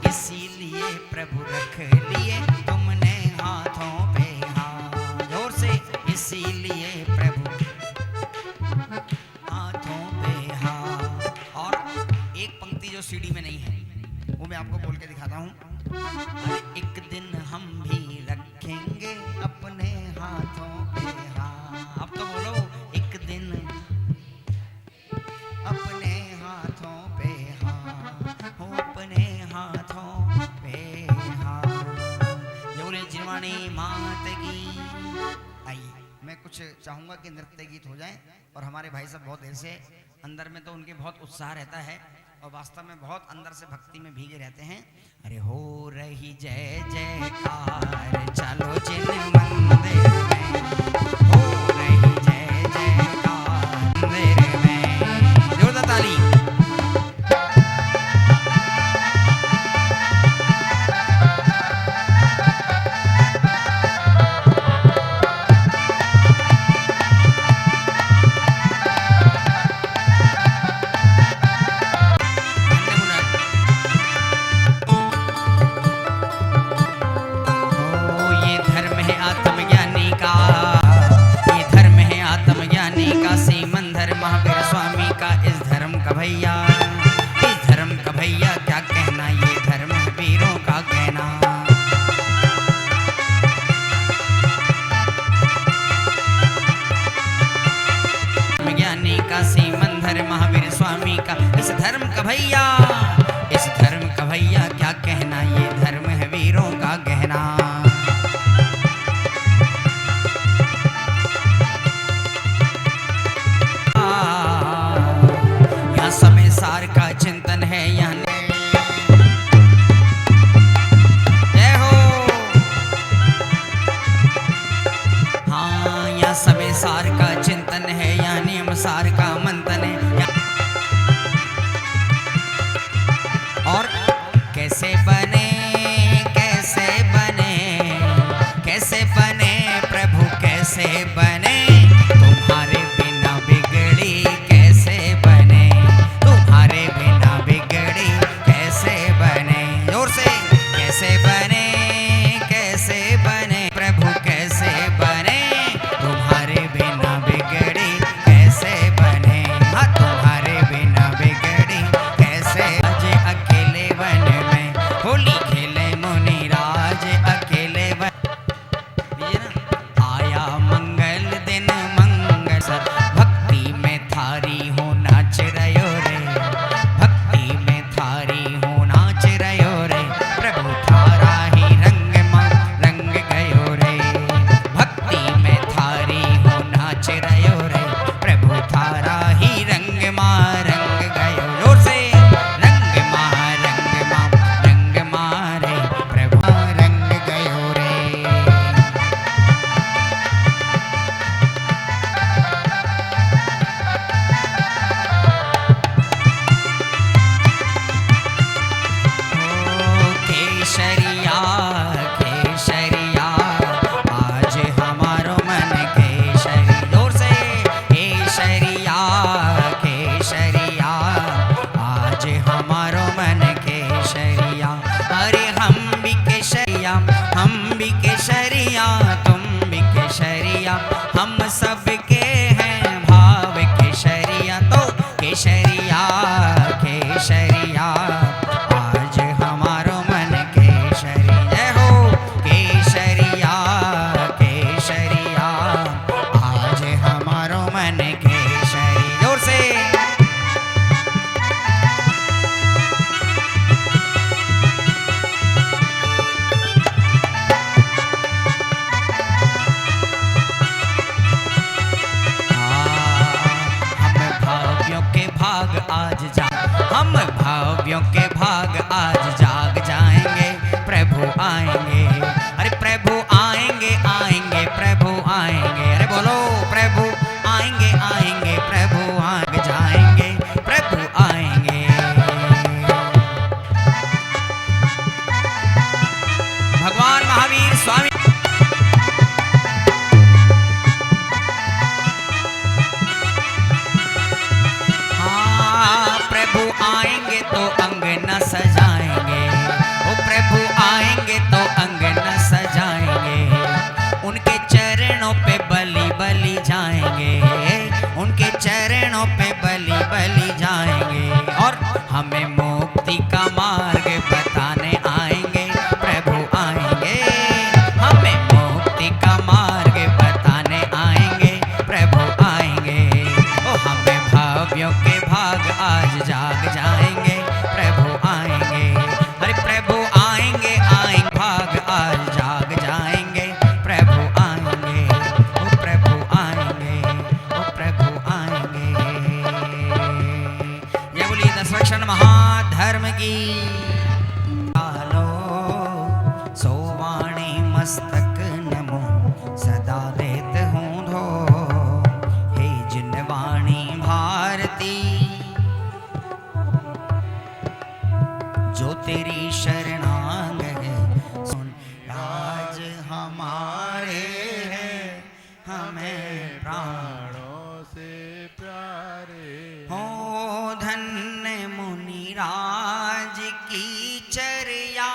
इसीलिए प्रभु रख लिए तुमने हाथों पे हाथ। जोर से, इसीलिए प्रभु हाथों पे हाथ। और एक पंक्ति जो सीडी में नहीं है, वो मैं आपको बोल के दिखाता हूँ। अरे एक दिन हम भी रखेंगे अपने हाथों पे हाथ। अब तो बोलो, एक दिन अपने हाथों पे हाथ, हो अपने हाथों पे चाहूँगा कि नृत्य गीत हो जाए और हमारे भाई साहब बहुत देर से अंदर में तो उनके बहुत उत्साह रहता है और वास्तव में बहुत अंदर से भक्ति में भीगे रहते हैं। अरे हो रही जय जयकार चलो जिन मंदिर में, हो रही जय जयकार मंदिर में, जोरदार ताली। भैया इस धर्म का भैया क्या कहना, ये धर्म है वीरों का कहना। ज्ञानी का सीमंधर महावीर स्वामी का इस धर्म का भैया, इस धर्म का भैया क्या कहना, ये धर्म है वीरों का गहना। समय सार का चिंतन है यहाँ, जय हो। हाँ यहाँ समय सार का चिंतन है, यहाँ नियम सार का मंथन है। और कैसे बने कैसे बने कैसे बने प्रभु कैसे बने, तुम्हारे बिना बिगड़ी कैसे बने, तुम्हारे बिना बिगड़ी कैसे बने। जोर से कैसे बने प्रभु कैसे बने, तुम्हारे बिना बिगड़ी कैसे बने। हाँ तुम्हारे बिना बिगड़ी कैसे। आज अकेले वन में होली खेले मुनि राज, अकेले वन आया मंगल दिन मंगल सर, भक्ति में थारी हो नाच रयो रे, भक्ति में थारी हो नाच रयो रे, प्रभु थारा ही रंग मां रंग गयो रे, भक्ति में थारी हो नाच रयो रे, प्रभु थारा ही रंग मां रंग गयो। जोर से रंग मां रे, प्रभु रंग गयो रे। केसरिया केसरिया आज हमारो मन केसरी, जोर से केसरिया केसरिया आज हमारो मन केसरिया। अरे हम भी केसरिया तुम भी केसरिया, हम सबके हैं भाव केसरिया। तो केसरिया केसरिया आज हमारो मन केसरी, जय हो। केसरिया केसरिया आज हमारो मन केसरी, जोर से। हम भाव्यों के भाग आज जाग जाएंगे, प्रभु आएंगे। अरे प्रभु आएंगे आएंगे प्रभु आएंगे, अरे बोलो प्रभु आएंगे आएंगे प्रभु आग जाएंगे, प्रभु आएंगे। भगवान महावीर स्वामी आएंगे तो अंगना सजाएंगे, ओ प्रभु आएंगे तो अंगना सजाएंगे, उनके चरणों पे बलि बलि जाएंगे, उनके चरणों पे बलि बलि जाएंगे। और हमें मुक्ति का मार्ग बताने आएंगे, प्रभु आएंगे। हमें मुक्ति का मार्ग बताने आएंगे, प्रभु आएंगे। ओ हमें भाव्यों के भाग आज जाग जाएंगे, प्रभु आएंगे। शरणांग है। सुन राज हमारे हैं, हमें प्राणों से प्यारे हो। धन्य मुनिराज की चर्या,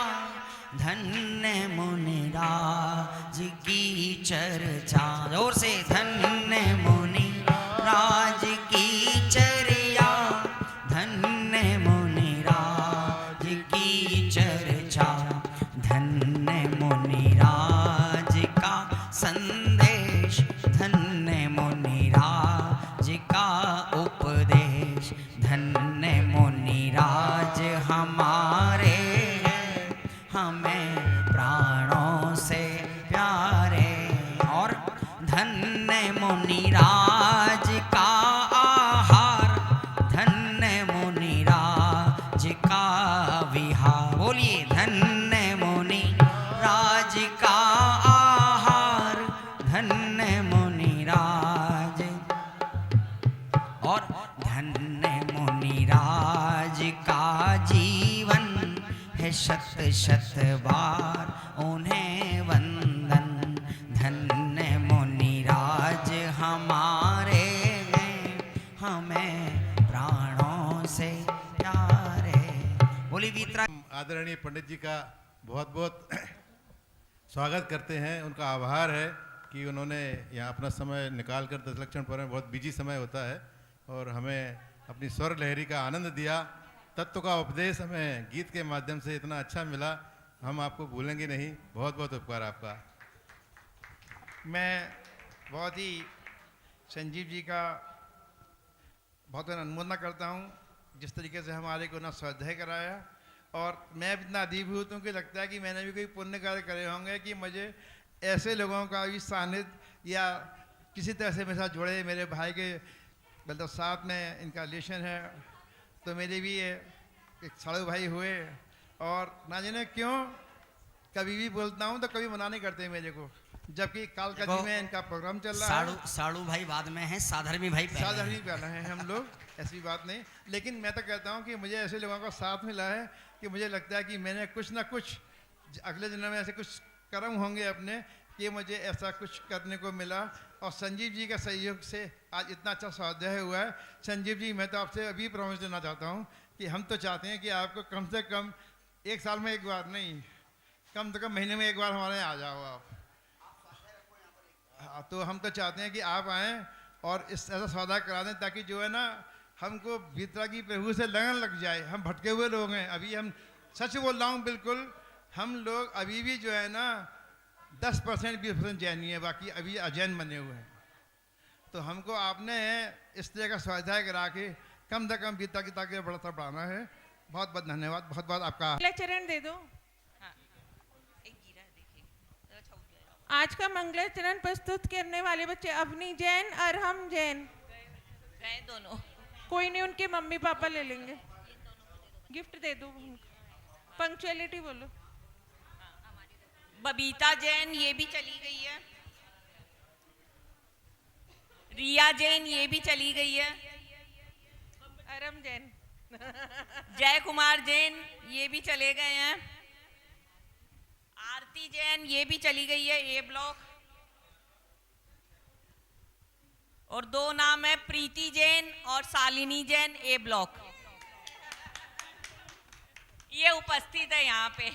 धन्य मुनिराज की चर्चा। जोर से धन्य मुनिराज की चर्या, धन्य मुनिराज की चर्चा। धन्य मुनिराज का संदेश, धन्य मुनिराज का उपदेश। धन्य मुनिराज हमारे हैं, हमें प्राणों से प्यारे। और धन्य मुनिराज का आहार, धन्य मुनिराज का विहार। बोलिए धन्य मुनिराज का आहार, धन्य मुनिराज। और धन्य मुनिराज का जीवन है, शत शत बार उन्हें वंदन। धन्य मुनिराज हमारे हैं, हमें प्राणों से प्यारे। बोली वीतरा। आदरणीय पंडित जी का बहुत बहुत स्वागत करते हैं। उनका आभार है कि उन्होंने यहाँ अपना समय निकाल कर दशलक्षण पर्व में, बहुत बिजी समय होता है, और हमें अपनी स्वर लहरी का आनंद दिया। तत्व का उपदेश हमें गीत के माध्यम से इतना अच्छा मिला, हम आपको भूलेंगे नहीं। बहुत बहुत उपकार आपका। मैं बहुत ही संजीव जी का बहुत अनुमोदना करता हूँ, जिस तरीके से हमारे को ना स्वाध्याय कराया। और मैं इतना अधीभूत हूँ कि लगता है कि मैंने भी कोई पुण्य कार्य करे होंगे कि मुझे ऐसे लोगों का भी सानिध्य या किसी तरह से मेरे साथ जुड़े। मेरे भाई के मतलब साथ में इनका रिलेशन है, तो मेरे भी एक साड़ू भाई हुए। और ना जाने क्यों कभी भी बोलता हूँ तो कभी मना नहीं करते मेरे को, जबकि कालकाजी में इनका प्रोग्राम चल रहा है। साड़ू भाई बाद में है, साधर्मी भाई पहले साधर्मी पहले हैं हम लोग, ऐसी बात नहीं। लेकिन मैं तो कहता हूँ कि मुझे ऐसे लोगों का साथ मिला है कि मुझे लगता है कि मैंने कुछ ना कुछ अगले जन्म में ऐसे कुछ कर्म होंगे अपने कि मुझे ऐसा कुछ करने को मिला। और संजीव जी के सहयोग से आज इतना अच्छा स्वाध्याय हुआ है। संजीव जी, मैं तो आपसे अभी प्रॉमिस देना चाहता हूँ कि हम तो चाहते हैं कि आपको कम से कम एक साल में एक बार नहीं, कम से कम महीने में एक बार हमारे यहाँ आ जाओ आप। हाँ, तो हम तो चाहते हैं कि आप आएँ और इस ऐसा सौदा करा दें ताकि जो है ना हमको वीतरागी प्रभु से लगन लग जाए। हम भटके हुए लोग हैं अभी, हम सच बोल रहा हूँ बिल्कुल, हम लोग अभी भी जो है ना 10% 20% जैनी है, बाकी अभी अजैन बने हुए हैं। तो हमको आपने इस तरह का स्वाध्याय करा के कम से कम वीतरागी ताकि बढ़ाना है। बहुत बहुत धन्यवाद, बहुत बहुत आपका। चरण दे दो। आज का मंगलाचरण प्रस्तुत करने वाले बच्चे अवनी जैन और हम जैन गए दोनों। कोई नहीं, उनके मम्मी पापा ले लेंगे। गिफ्ट दे दो, पंक्चुअलिटी बोलो। बबीता जैन ये भी चली गई है, रिया जैन ये भी चली गई है, अरम जैन जय कुमार जैन ये भी चले गए हैं, आरती जैन ये भी चली गई है ए ब्लॉक, और 2 नाम है प्रीति जैन और शालिनी जैन ए ब्लॉक। ये उपस्थित है यहाँ पे।